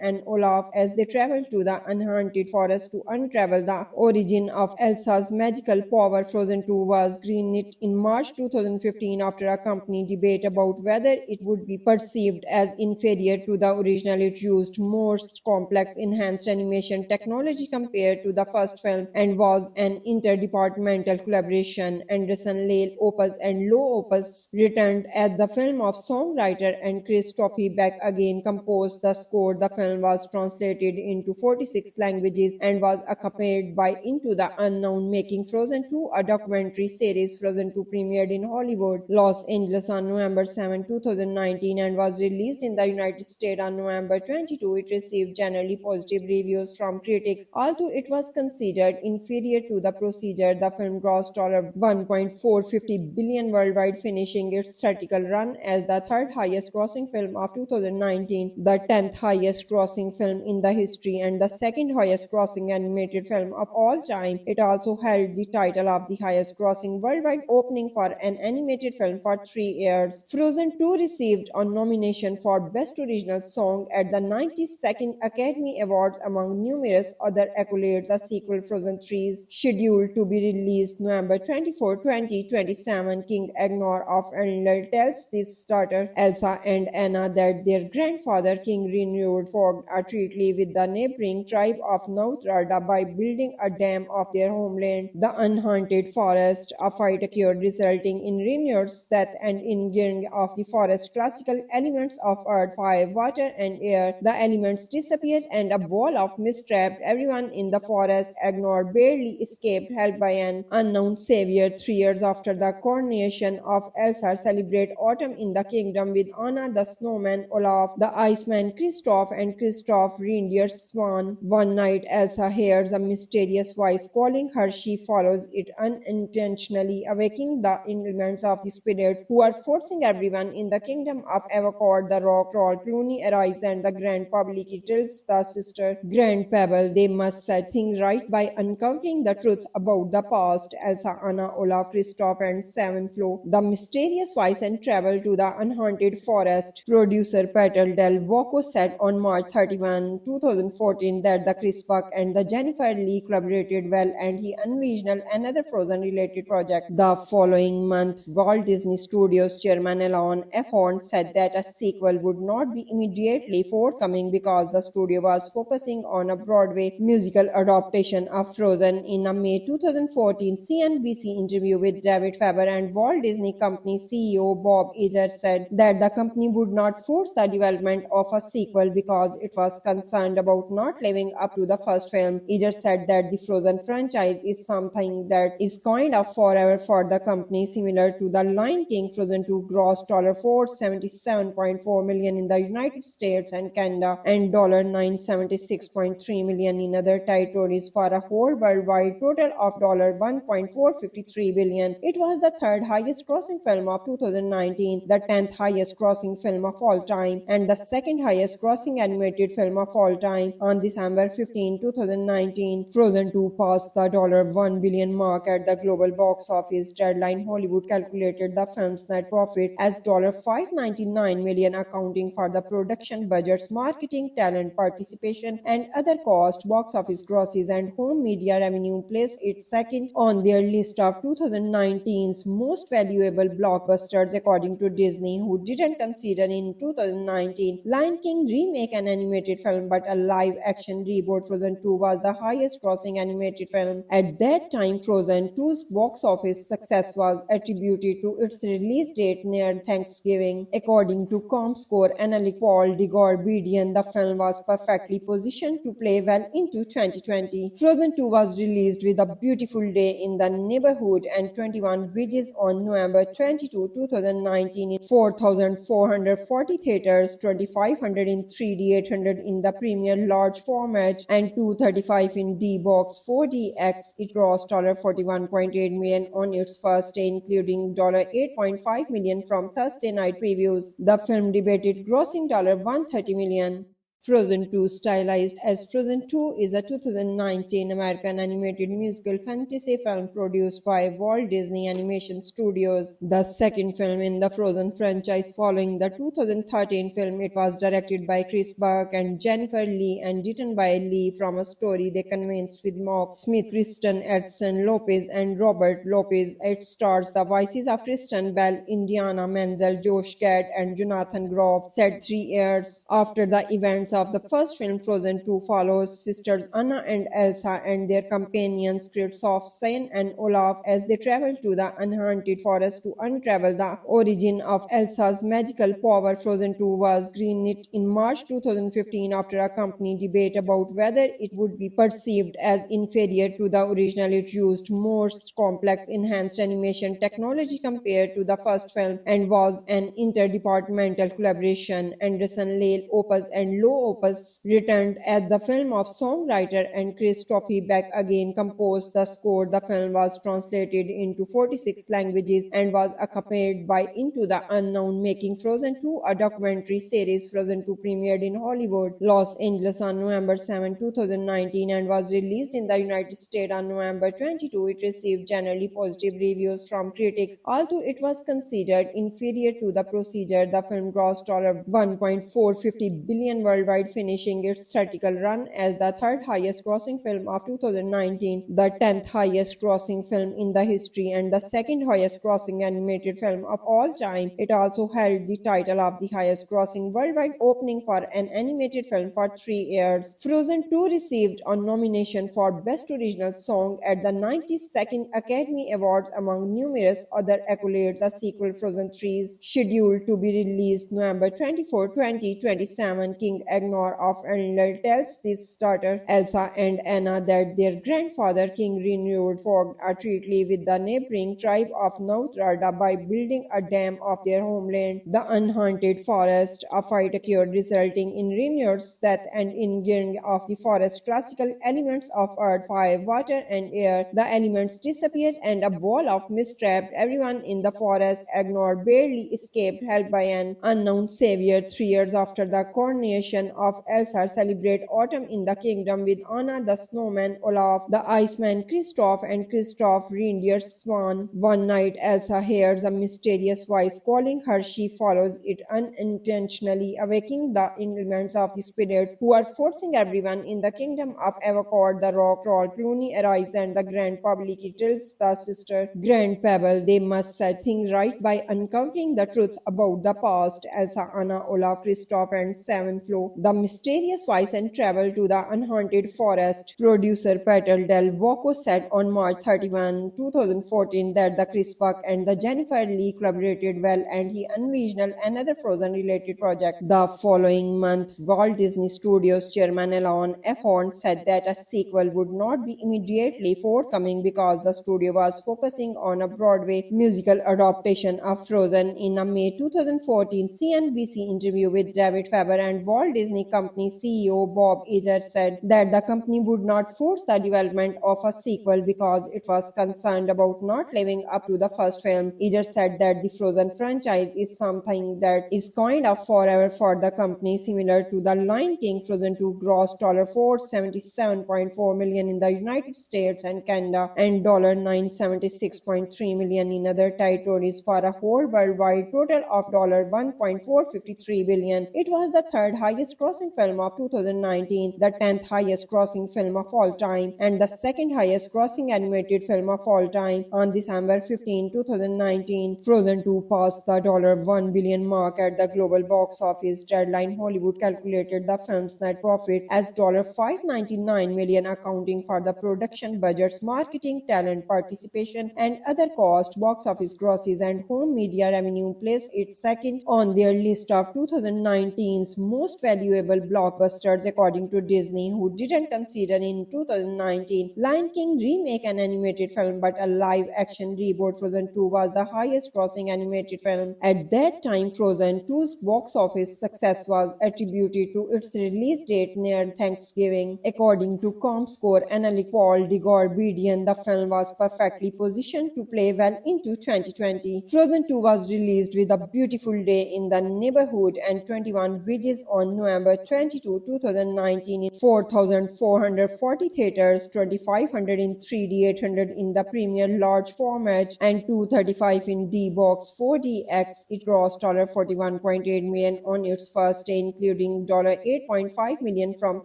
and Olaf as they travel to the Unhaunted Forest to unravel the origin of Elsa's magical power. Frozen 2 was greenlit in March 2015 after a company debate about whether it would be perceived as inferior to the original. It used more complex enhanced animation technology compared to the first film and was an interdepartmental collaboration. Anderson, Lale Opus, and Low Opus returned as the film of songwriter and Kristoff Beck again composed the score. The film was translated into 46 languages and was accompanied by Into the Unknown, making Frozen 2 a documentary series. Frozen 2 premiered in Hollywood, Los Angeles on November 7, 2019 and was released in the United States on November 22. It received generally positive reviews from critics. Although it was considered inferior to the procedure, the film grossed $1.450 billion worldwide, finishing its theatrical run as the third highest grossing film of 2019, the 10th highest grossing film in the history, and the second highest grossing animated film of all time. It also held the title of the highest grossing worldwide opening for an animated film for 3 years. Frozen 2 received a nomination for Best Original Song at the 92nd Academy Awards among numerous other accolades. A sequel, Frozen 3, is scheduled to be released November 24, 2027. King Agnor of Arendelle tells his daughter Elsa and Anna that their grandfather King Renewed forged a treaty with the neighboring tribe of Nauthrada by building a dam of their homeland, the Unhaunted Forest. A fight occurred resulting in Renewed's death and injuring of the forest classical elements of earth, fire, water, and air. The elements disappeared and a wall of mist trapped everyone in the forest. Agnor barely escaped, helped by an unknown savior. 3 years after the coronation of Elsa, celebrate autumn in the kingdom with Anna the snowman, Olaf the iceman, Kristoff, and Kristoff reindeer Swan. One night, Elsa hears a mysterious voice calling her. She follows it unintentionally, awakening the elements of the spirits who are forcing everyone in the kingdom of Avacor. The rock troll Clooney arrives and the grand public tells the sister Grand Pebble they must set things right by uncovering the truth about the past. Elsa, Anna, Olaf, Kristoff, and Sven Flo the mysterious voice and travel to the Unhaunted Forest. Producer Peter Del Voco said on March 31, 2014 that the Chris Buck and the Jennifer Lee collaborated well and he envisioned another Frozen-related project. The following month, Walt Disney Studios chairman Alan F. Horn said that a sequel would not be immediately forthcoming because the studio was focusing on a Broadway musical adaptation of Frozen. In a May 2014 CNBC interview with David Faber and Walt Disney Company CEO Bob Iger said that the company would not force the development of a sequel because it was concerned about not living up to the first film. Iger said that the Frozen franchise is something that is kind of forever for the company, similar to The Lion King. Frozen 2 grossed $477.4 million in the United States and Canada and $976.3 million in other territories for a whole worldwide total of $1.453 billion. It was the third highest grossing film of 2019, the 10th highest grossing film of all time, and the second highest grossing animated film of all time. On December 15, 2019, Frozen 2 passed the $1 billion mark at the global box office. Deadline Hollywood calculated the film's net profit as $599 million, accounting for the production budgets, marketing, talent participation, and other costs. Box office grosses and home media revenue placed it second on their list of 2019's most valuable blockbusters, according to Disney, who didn't consider in 2019 Lion King remake an animated film but a live-action reboot. Frozen 2 was the highest-grossing animated film. At that time, Frozen 2's box office success was attributed to its release date near Thanksgiving. According to ComScore analyst Paul Degorbidian, the film was perfectly positioned to play well into 2020. Frozen 2 was released with A Beautiful Day in the Neighborhood and 21 Bridges on November 22, 2019 in 4,440 theaters, 2,500 in 3D, 800 in the premiere large format, and 235 in D-Box 4DX. It grossed $41.8 million on its first day, including $8.5 million from Thursday night previews. The film debuted grossing $130 million. Frozen 2, stylized as Frozen 2, is a 2019 American animated musical fantasy film produced by Walt Disney Animation Studios, the second film in the Frozen franchise following the 2013 film. It was directed by Chris Buck and Jennifer Lee and written by Lee from a story they convinced with Mark Smith, Kristen Edson Lopez, and Robert Lopez. It stars the voices of Kristen Bell, Indiana Menzel, Josh Gad, and Jonathan Groff. Set 3 years after the events of the first film, Frozen 2 follows sisters Anna and Elsa and their companions Kristoff, Sven, and Olaf as they travel to the Unhaunted Forest to unravel the origin of Elsa's magical power. Frozen 2 was greenlit in March 2015 after a company debate about whether it would be perceived as inferior to the original. It used more complex enhanced animation technology compared to the first film and was an interdepartmental collaboration. Anderson, Lale Opus, and Low Opus returned as the film of songwriter and Kristoff Beck again composed the score. The film was translated into 46 languages and was accompanied by Into the Unknown, making Frozen 2 a documentary series. Frozen 2 premiered in Hollywood, Los Angeles on November 7, 2019 and was released in the United States on November 22. It received generally positive reviews from critics. Although it was considered inferior to the procedure, the film grossed $1.450 billion worldwide, finishing its theatrical run as the third highest grossing film of 2019, the 10th highest grossing film in the history, and the second highest grossing animated film of all time. It also held the title of the highest grossing worldwide opening for an animated film for 3 years. Frozen 2 received a nomination for Best Original Song at the 92nd Academy Awards among numerous other accolades. A sequel, Frozen 3, is scheduled to be released November 24, 2027. King Agnor of Arendelle tells his daughter Elsa and Anna that their grandfather King Renewed forged a treaty with the neighboring tribe of Nauthrada by building a dam of their homeland, the Unhaunted Forest. A fight occurred, resulting in Renewed's death and injuring of the forest classical elements of earth, fire, water, and air. The elements disappeared and a wall of mist trapped everyone in the forest. Agnor barely escaped, helped by an unknown savior. 3 years after the coronation of Elsa, celebrate autumn in the kingdom with Anna the snowman, Olaf the iceman, Kristoff, and Kristoff reindeer's swan. One night, Elsa hears a mysterious voice calling her. She follows it unintentionally, awakening the elements of the spirits who are forcing everyone in the kingdom of Avacor. The rock troll Clooney arrives and the grand public tells the sister Grand Pebble they must set things right by uncovering the truth about the past. Elsa, Anna, Olaf, Kristoff, and Seven Flo the mysterious voice and travel to the Unhaunted Forest. Producer Peter Del Voco said on March 31, 2014 that the Chris Buck and the Jennifer Lee collaborated well and he envisioned another Frozen-related project. The following month, Walt Disney Studios chairman Alan F. Horn said that a sequel would not be immediately forthcoming because the studio was focusing on a Broadway musical adaptation of Frozen. In a May 2014 CNBC interview with David Faber and Walt Disney Company CEO Bob Iger said that the company would not force the development of a sequel because it was concerned about not living up to the first film. Iger said that the Frozen franchise is something that is kind of forever for the company, similar to The Lion King. Frozen 2 grossed $477.4 million in the United States and Canada and $976.3 million in other territories for a whole worldwide total of $1.453 billion. It was the third highest grossing film of 2019, the 10th highest grossing film of all time, and the second highest grossing animated film of all time. On December 15, 2019, Frozen 2 passed the $1 billion mark at the global box office. Deadline Hollywood calculated the film's net profit as $599 million, accounting for the production budgets, marketing, talent participation, and other costs. Box office grosses and home media revenue placed it second on their list of 2019's most valuable valuable blockbusters according to Disney, who didn't consider in 2019 Lion King remake an animated film but a live-action reboot. Frozen 2 was the highest-grossing animated film. At that time, Frozen 2's box office success was attributed to its release date near Thanksgiving. According to ComScore analyst Paul Degorbedian, the film was perfectly positioned to play well into 2020. Frozen 2 was released with A Beautiful Day in the Neighborhood and 21 Bridges on November 22, 2019 in 4,440 theaters, 2,500 in 3D, 800 in the premiere large format, and 235 in D-Box 4DX. It grossed $41.8 million on its first day, including $8.5 million from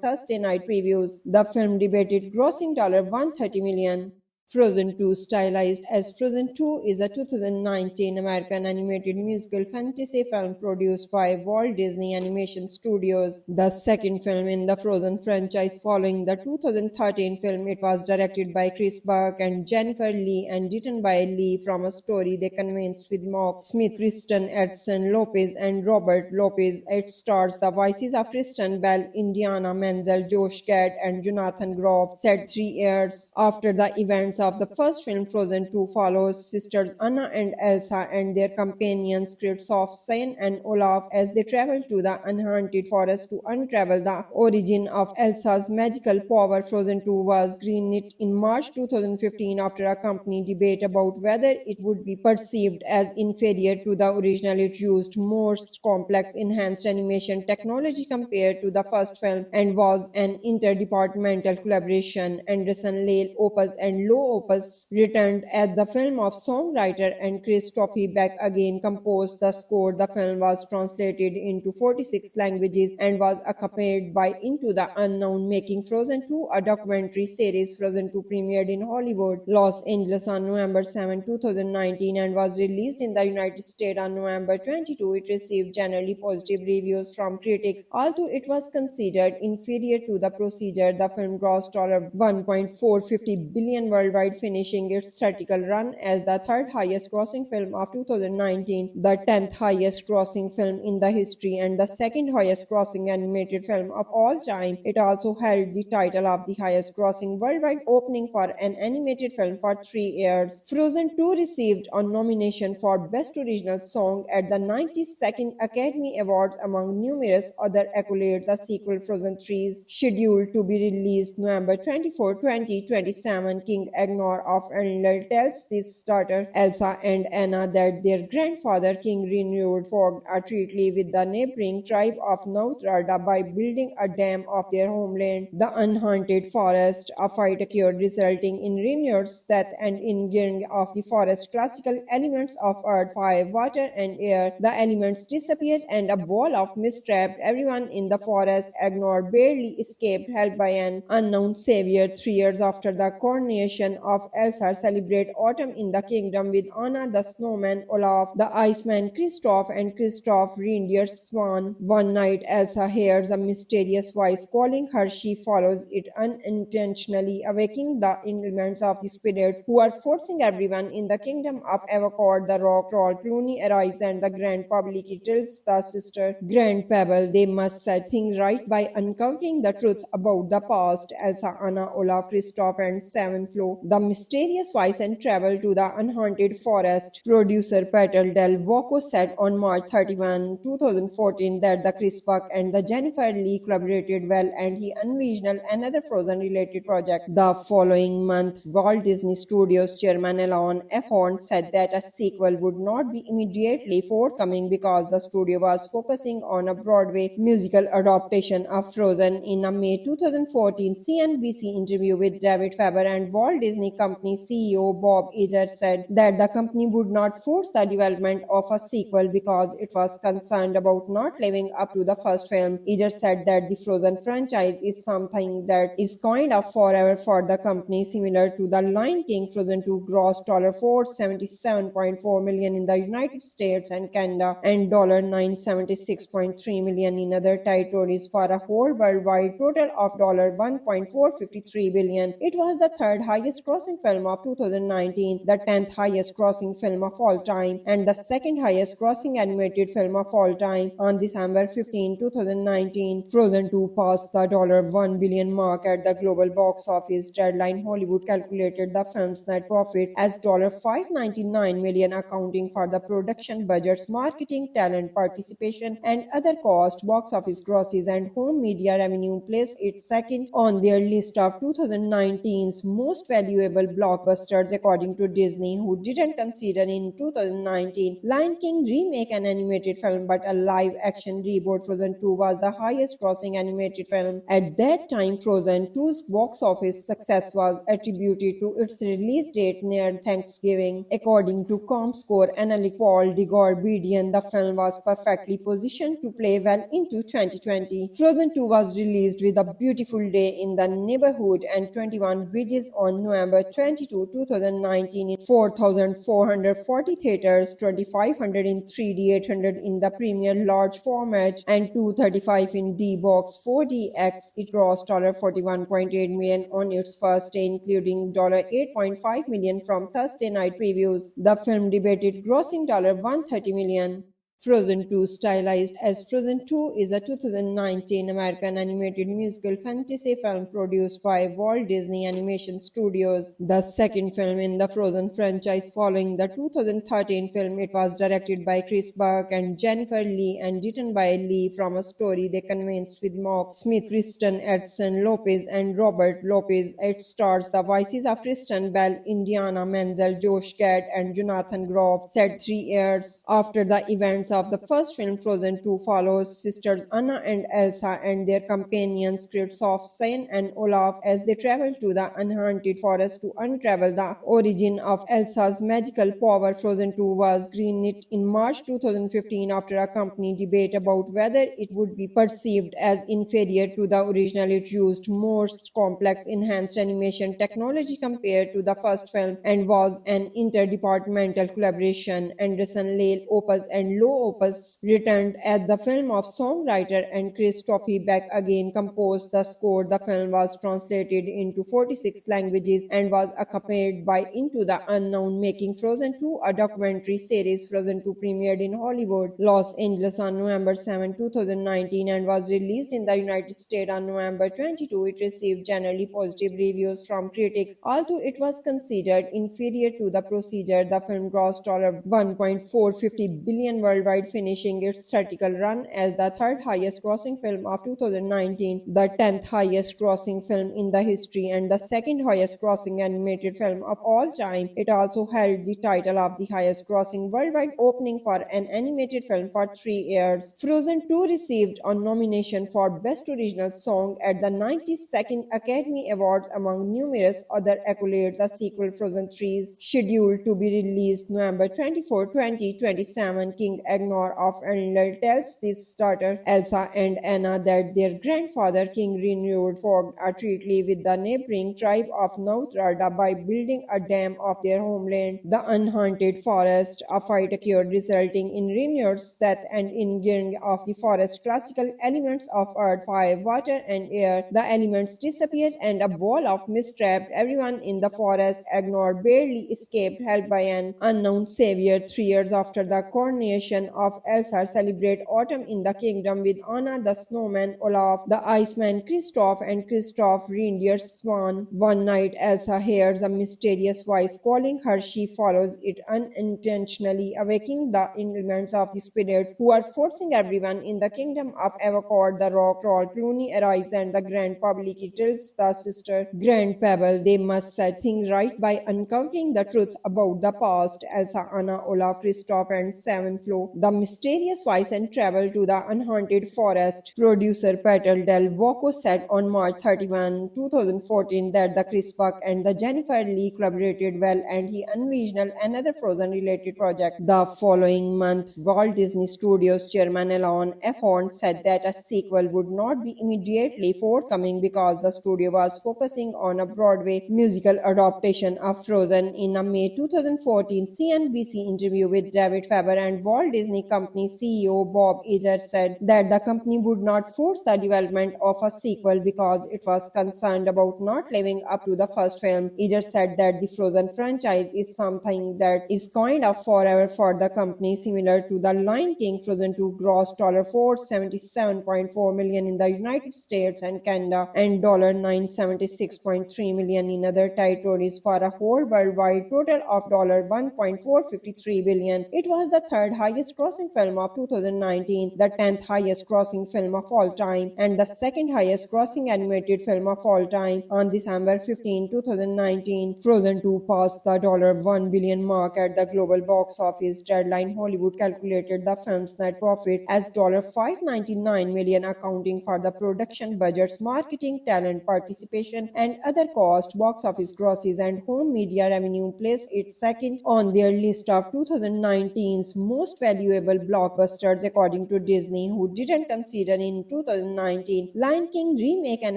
Thursday night previews. The film debuted grossing $130 million. Frozen 2, stylized as Frozen 2, is a 2019 American animated musical fantasy film produced by Walt Disney Animation Studios, the second film in the Frozen franchise following the 2013 film. It was directed by Chris Buck and Jennifer Lee and written by Lee from a story they convinced with Mark Smith, Kristen Edson Lopez, and Robert Lopez. It stars the voices of Kristen Bell, Indiana Menzel, Josh Gad, and Jonathan Groff. Set 3 years after the events of the first film, Frozen 2 follows sisters Anna and Elsa and their companions Kristoff, Sven, and Olaf as they travel to the Unhaunted Forest to unravel the origin of Elsa's magical power. Frozen 2 was greenlit in March 2015 after a company debate about whether it would be perceived as inferior to the original. It used more complex enhanced animation technology compared to the first film and was an interdepartmental collaboration. Anderson, Lale Opus, and Low Opus returned as the film of songwriter and Kristoff Beck again composed the score. The film was translated into 46 languages and was accompanied by Into the Unknown, making Frozen 2 a documentary series. Frozen 2 premiered in Hollywood, Los Angeles on November 7, 2019 and was released in the United States on November 22. It received generally positive reviews from critics. Although it was considered inferior to the procedure, the film grossed $1.450 billion worldwide, finishing its theatrical run as the third highest grossing film of 2019, the 10th highest grossing film in the history, and the second highest grossing animated film of all time. It also held the title of the highest grossing worldwide opening for an animated film for 3 years. Frozen 2 received a nomination for Best Original Song at the 92nd Academy Awards among numerous other accolades. A sequel, Frozen 3, is scheduled to be released November 24, 2027. King Agnor of Arendelle tells his daughter Elsa and Anna that their grandfather King Renewed formed a treaty with the neighboring tribe of Nauthrada by building a dam of their homeland, the Unhaunted Forest. A fight occurred, resulting in Renewed's death and injuring of the forest classical elements of earth, fire, water, and air. The elements disappeared and a wall of mist trapped everyone in the forest. Agnor barely escaped, helped by an unknown savior. 3 years after the coronation of Elsa, celebrate autumn in the kingdom with Anna the snowman, Olaf the iceman, Kristoff, and Kristoff reindeer's swan. One night, Elsa hears a mysterious voice calling her. She follows it unintentionally, awakening the elements of the spirits who are forcing everyone in the kingdom of Avacor. The rock troll Clooney arrives and the Grand Public tells the sister Grand Pebble they must set things right by uncovering the truth about the past. Elsa, Anna, Olaf, Kristoff, and Seven Flo the mysterious voice and travel to the Unhaunted Forest. Producer Peter Del Voco said on March 31, 2014 that the Chris Buck and the Jennifer Lee collaborated well and he envisioned another Frozen-related project. The following month, Walt Disney Studios chairman Alan F. Horn said that a sequel would not be immediately forthcoming because the studio was focusing on a Broadway musical adaptation of Frozen. In a May 2014 CNBC interview with David Faber and Walt Disney Company CEO Bob Iger said that the company would not force the development of a sequel because it was concerned about not living up to the first film. Iger said that the Frozen franchise is something that is kind of forever for the company, similar to The Lion King. Frozen 2 grossed $477.4 million in the United States and Canada and $976.3 million in other territories for a whole worldwide total of $1.453 billion. It was the third highest highest grossing film of 2019, the 10th highest grossing film of all time, and the second highest grossing animated film of all time. On December 15, 2019, Frozen 2 passed the $1 billion mark at the global box office. Deadline Hollywood calculated the film's net profit as $599 million, accounting for the production budgets, marketing, talent participation, and other costs. Box office grosses and home media revenue placed it second on their list of 2019's most valuable blockbusters, according to Disney, who didn't consider in 2019 Lion King remake an animated film but a live-action reboot. Frozen 2 was the highest-grossing animated film. At that time, Frozen 2's box office success was attributed to its release date near Thanksgiving. According to ComScore analyst Paul Degorbedian, the film was perfectly positioned to play well into 2020. Frozen 2 was released with A Beautiful Day in the Neighborhood and 21 Bridges on November 22, 2019 in 4,440 theaters, 2,500 in 3D, 800 in the premiere large format, and 235 in D-Box 4DX. It grossed $41.8 million on its first day, including $8.5 million from Thursday night previews. The film debuted grossing $130 million. Frozen 2, stylized as Frozen 2, is a 2019 American animated musical fantasy film produced by Walt Disney Animation Studios, the second film in the Frozen franchise following the 2013 film. It was directed by Chris Buck and Jennifer Lee and written by Lee from a story they convinced with Mark Smith, Kristen Edson Lopez, and Robert Lopez. It stars the voices of Kristen Bell, Indiana Menzel, Josh Gad, and Jonathan Groff. Said 3 years after the events of the first film, Frozen 2 follows sisters Anna and Elsa and their companions Kristoff, Svein, and Olaf as they travel to the Unhaunted Forest to unravel the origin of Elsa's magical power. Frozen 2 was greenlit in March 2015 after a company debate about whether it would be perceived as inferior to the original. It used more complex enhanced animation technology compared to the first film and was an interdepartmental collaboration. Anderson, Lale Opus, and Low Opus returned as the film of songwriter and Christophe Beck again composed the score. The film was translated into 46 languages and was accompanied by Into the Unknown, making Frozen 2 a documentary series. Frozen 2 premiered in Hollywood, Los Angeles on November 7, 2019 and was released in the United States on November 22. It received generally positive reviews from critics. Although it was considered inferior to the procedure, the film grossed $1.450 billion worldwide, finishing its theatrical run as the third highest grossing film of 2019, the 10th highest grossing film in the history, and the second highest grossing animated film of all time. It also held the title of the highest grossing worldwide opening for an animated film for 3 years. Frozen 2 received a nomination for Best Original Song at the 92nd Academy Awards among numerous other accolades. A sequel, Frozen 3, is scheduled to be released November 24, 2027. King Agnor of Arendelle tells his daughter Elsa and Anna that their grandfather King Renewed formed a treaty with the neighboring tribe of Nauthrada by building a dam of their homeland, the Unhaunted Forest. A fight occurred, resulting in Renewed's death and in gearing of the forest classical elements of earth, fire, water, and air. The elements disappeared and a wall of mist trapped everyone in the forest. Agnor barely escaped, helped by an unknown savior. 3 years after the coronation of Elsa, celebrate autumn in the kingdom with Anna the snowman, Olaf the iceman, Kristoff, and Kristoff reindeer Swan. One night, Elsa hears a mysterious voice calling her. She follows it unintentionally, awakening the elements of the spirits who are forcing everyone in the kingdom of Avacor. The rock troll Clooney arrives and the Grand Public tells the sister Grand Pebble they must set things right by uncovering the truth about the past. Elsa, Anna, Olaf, Kristoff, and Seven Flo the mysterious voice and travel to the Unhaunted Forest. Producer Peter Del Voco said on March 31, 2014 that the Chris Buck and the Jennifer Lee collaborated well and he envisioned another Frozen-related project. The following month, Walt Disney Studios chairman Alan F. Horn said that a sequel would not be immediately forthcoming because the studio was focusing on a Broadway musical adaptation of Frozen. In a May 2014 CNBC interview with David Faber and Walt Disney Company CEO Bob Iger said that the company would not force the development of a sequel because it was concerned about not living up to the first film. Iger said that the Frozen franchise is something that is kind of forever for the company, similar to The Lion King. Frozen 2 grossed $477.4 million in the United States and Canada and $976.3 million in other territories for a whole worldwide total of $1.453 billion. It was the third highest grossing film of 2019, the 10th highest grossing film of all time, and the second highest grossing animated film of all time. On December 15, 2019, Frozen 2 passed the $1 billion mark at the global box office. Deadline Hollywood calculated the film's net profit as $599 million, accounting for the production budgets, marketing, talent participation, and other costs. Box office grosses and home media revenue placed it second on their list of 2019's most valuable blockbusters, according to Disney, who didn't consider in 2019 Lion King remake an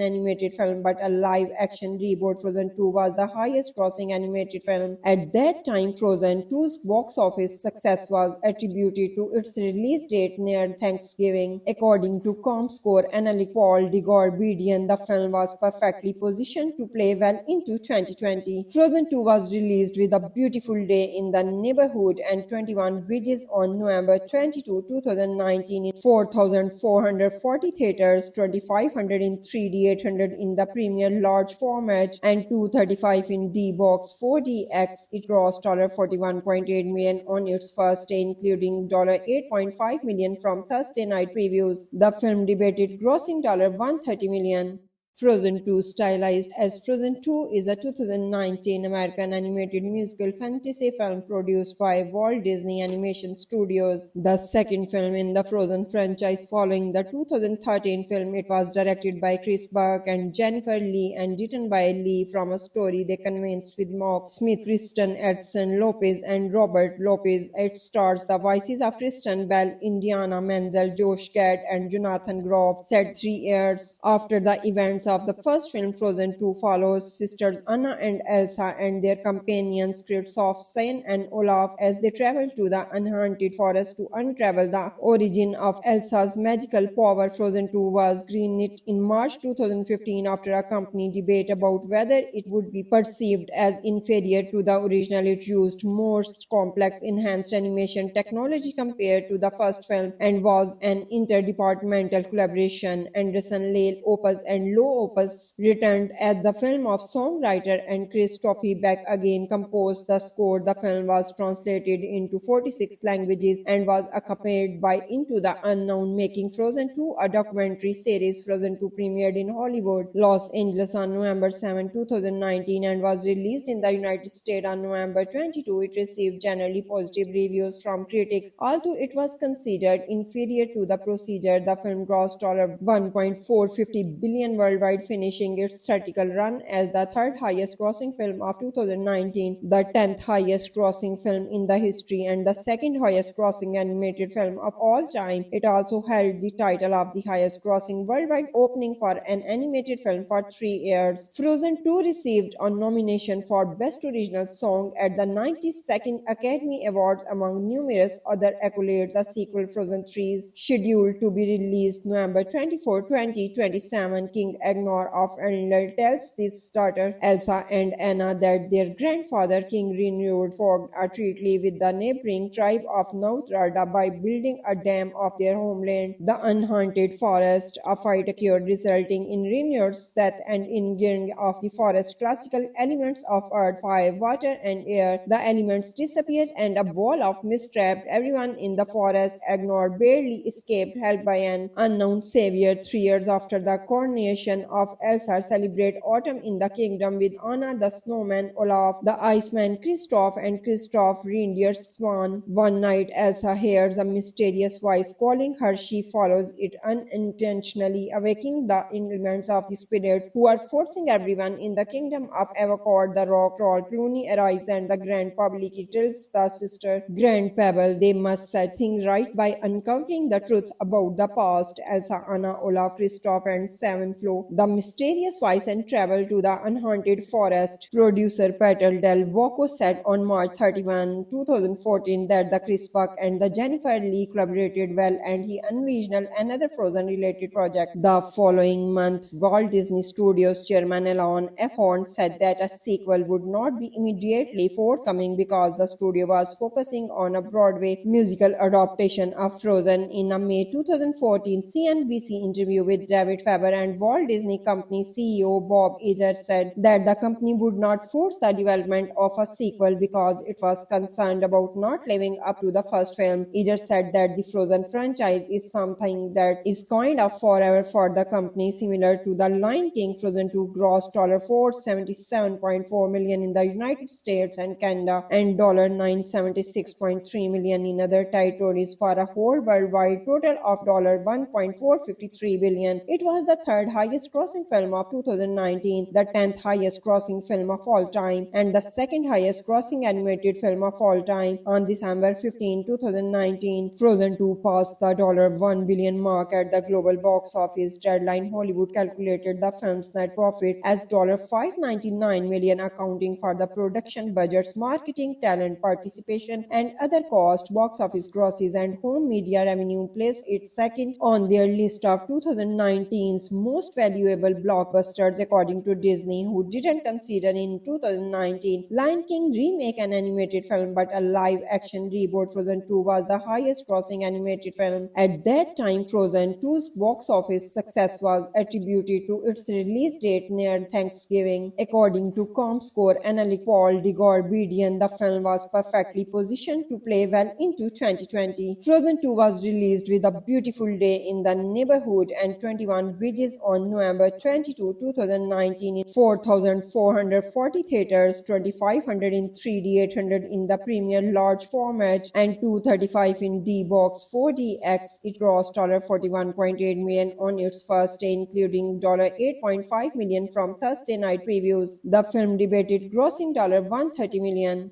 animated film but a live-action reboot. Frozen 2 was the highest-grossing animated film. At that time, Frozen 2's box office success was attributed to its release date near Thanksgiving. According to ComScore analyst Paul Degorbidian, the film was perfectly positioned to play well into 2020. Frozen 2 was released with A Beautiful Day in the Neighborhood and 21 Bridges on November 22, 2019 in 4,440 theaters, 2,500 in 3D, 800 in the premiere large format, and 235 in D-Box 4DX. It grossed $41.8 million on its first day, including $8.5 million from Thursday night previews. The film debuted grossing $130 million. Frozen 2, stylized as Frozen 2, is a 2019 American animated musical fantasy film produced by Walt Disney Animation Studios, the second film in the Frozen franchise following the 2013 film. It was directed by Chris Buck and Jennifer Lee and written by Lee from a story they convinced with Mark Smith, Kristen Edson Lopez, and Robert Lopez. It stars the voices of Kristen Bell, Indiana Menzel, Josh Gad, and Jonathan Groff. Said 3 years after the events of the first film, Frozen 2 follows sisters Anna and Elsa and their companions Kristoff, Sven, and Olaf as they travel to the Unhaunted Forest to unravel the origin of Elsa's magical power. Frozen 2 was greenlit in March 2015 after a company debate about whether it would be perceived as inferior to the original. It used more complex enhanced animation technology compared to the first film and was an interdepartmental collaboration. Anderson, Lale Opus, and Low Opus returned as the film of songwriter and Christophe Beck again composed the score. The film was translated into 46 languages and was accompanied by Into the Unknown, making Frozen 2 a documentary series. Frozen 2 premiered in Hollywood, Los Angeles on November 7, 2019 and was released in the United States on November 22. It received generally positive reviews from critics. Although it was considered inferior to the procedure, the film grossed $1.450 billion worldwide, finishing its theatrical run as the third highest grossing film of 2019, the 10th highest grossing film in the history, and the second highest grossing animated film of all time. It also held the title of the highest grossing worldwide opening for an animated film for 3 years. Frozen 2 received a nomination for Best Original Song at the 92nd Academy Awards among numerous other accolades. A sequel, Frozen 3, is scheduled to be released November 24, 2027. King Agenor of Arendelle tells his daughter Elsa and Anna that their grandfather King Renewed forged a treaty with the neighboring tribe of Nauthrada by building a dam of their homeland, the Unhaunted Forest. A fight occurred, resulting in Renewed's death and in getting of the forest classical elements of earth, fire, water, and air. The elements disappeared and a wall of mist trapped everyone in the forest. Agenor barely escaped, helped by an unknown savior. 3 years after the coronation of Elsa, celebrate autumn in the kingdom with Anna the snowman, Olaf the iceman, Kristoff, and Kristoff reindeer Swan. One night, Elsa hears a mysterious voice calling her. She follows it unintentionally, awakening the elements of the spirits who are forcing everyone in the kingdom of Avacor. The rock troll Clooney arrives and the Grand Public tells the sister Grand Pebble they must set things right by uncovering the truth about the past. Elsa, Anna, Olaf, Kristoff, and Seven Flo the mysterious voice and travel to the unhaunted forest. Producer Peter Del Voco said on March 31, 2014 that the Chris Buck and the Jennifer Lee collaborated well and he envisioned another Frozen-related project. The following month, Walt Disney Studios chairman Alan F. Horn said that a sequel would not be immediately forthcoming because the studio was focusing on a Broadway musical adaptation of Frozen. In a May 2014 CNBC interview with David Faber and Walt Disney Company CEO Bob Iger said that the company would not force the development of a sequel because it was concerned about not living up to the first film. Iger said that the Frozen franchise is something that is kind of forever for the company, similar to The Lion King. Frozen 2 grossed $477.4 million in the United States and Canada and $976.3 million in other territories for a whole worldwide total of $1.453 billion. It was the third highest grossing film of 2019, the 10th highest grossing film of all time, and the second highest grossing animated film of all time. On December 15, 2019, Frozen 2 passed the $1 billion mark at the global box office. Deadline Hollywood calculated the film's net profit as $599 million, accounting for the production budgets, marketing, talent participation, and other costs. Box office grosses and home media revenue placed it second on their list of 2019's most valuable blockbusters, according to Disney, who didn't consider in 2019 Lion King remake an animated film but a live-action reboot. Frozen 2 was the highest-grossing animated film. At that time, Frozen 2's box office success was attributed to its release date near Thanksgiving. According to ComScore analyst Paul Degorbidian, the film was perfectly positioned to play well into 2020. Frozen 2 was released with A Beautiful Day in the Neighborhood and 21 Bridges on November 22, 2019 in 4,440 theaters, 2,500 in 3D, 800 in the premiere large format, and 235 in D-Box 4DX. It grossed $41.8 million on its first day, including $8.5 million from Thursday night previews. The film debuted grossing $130 million.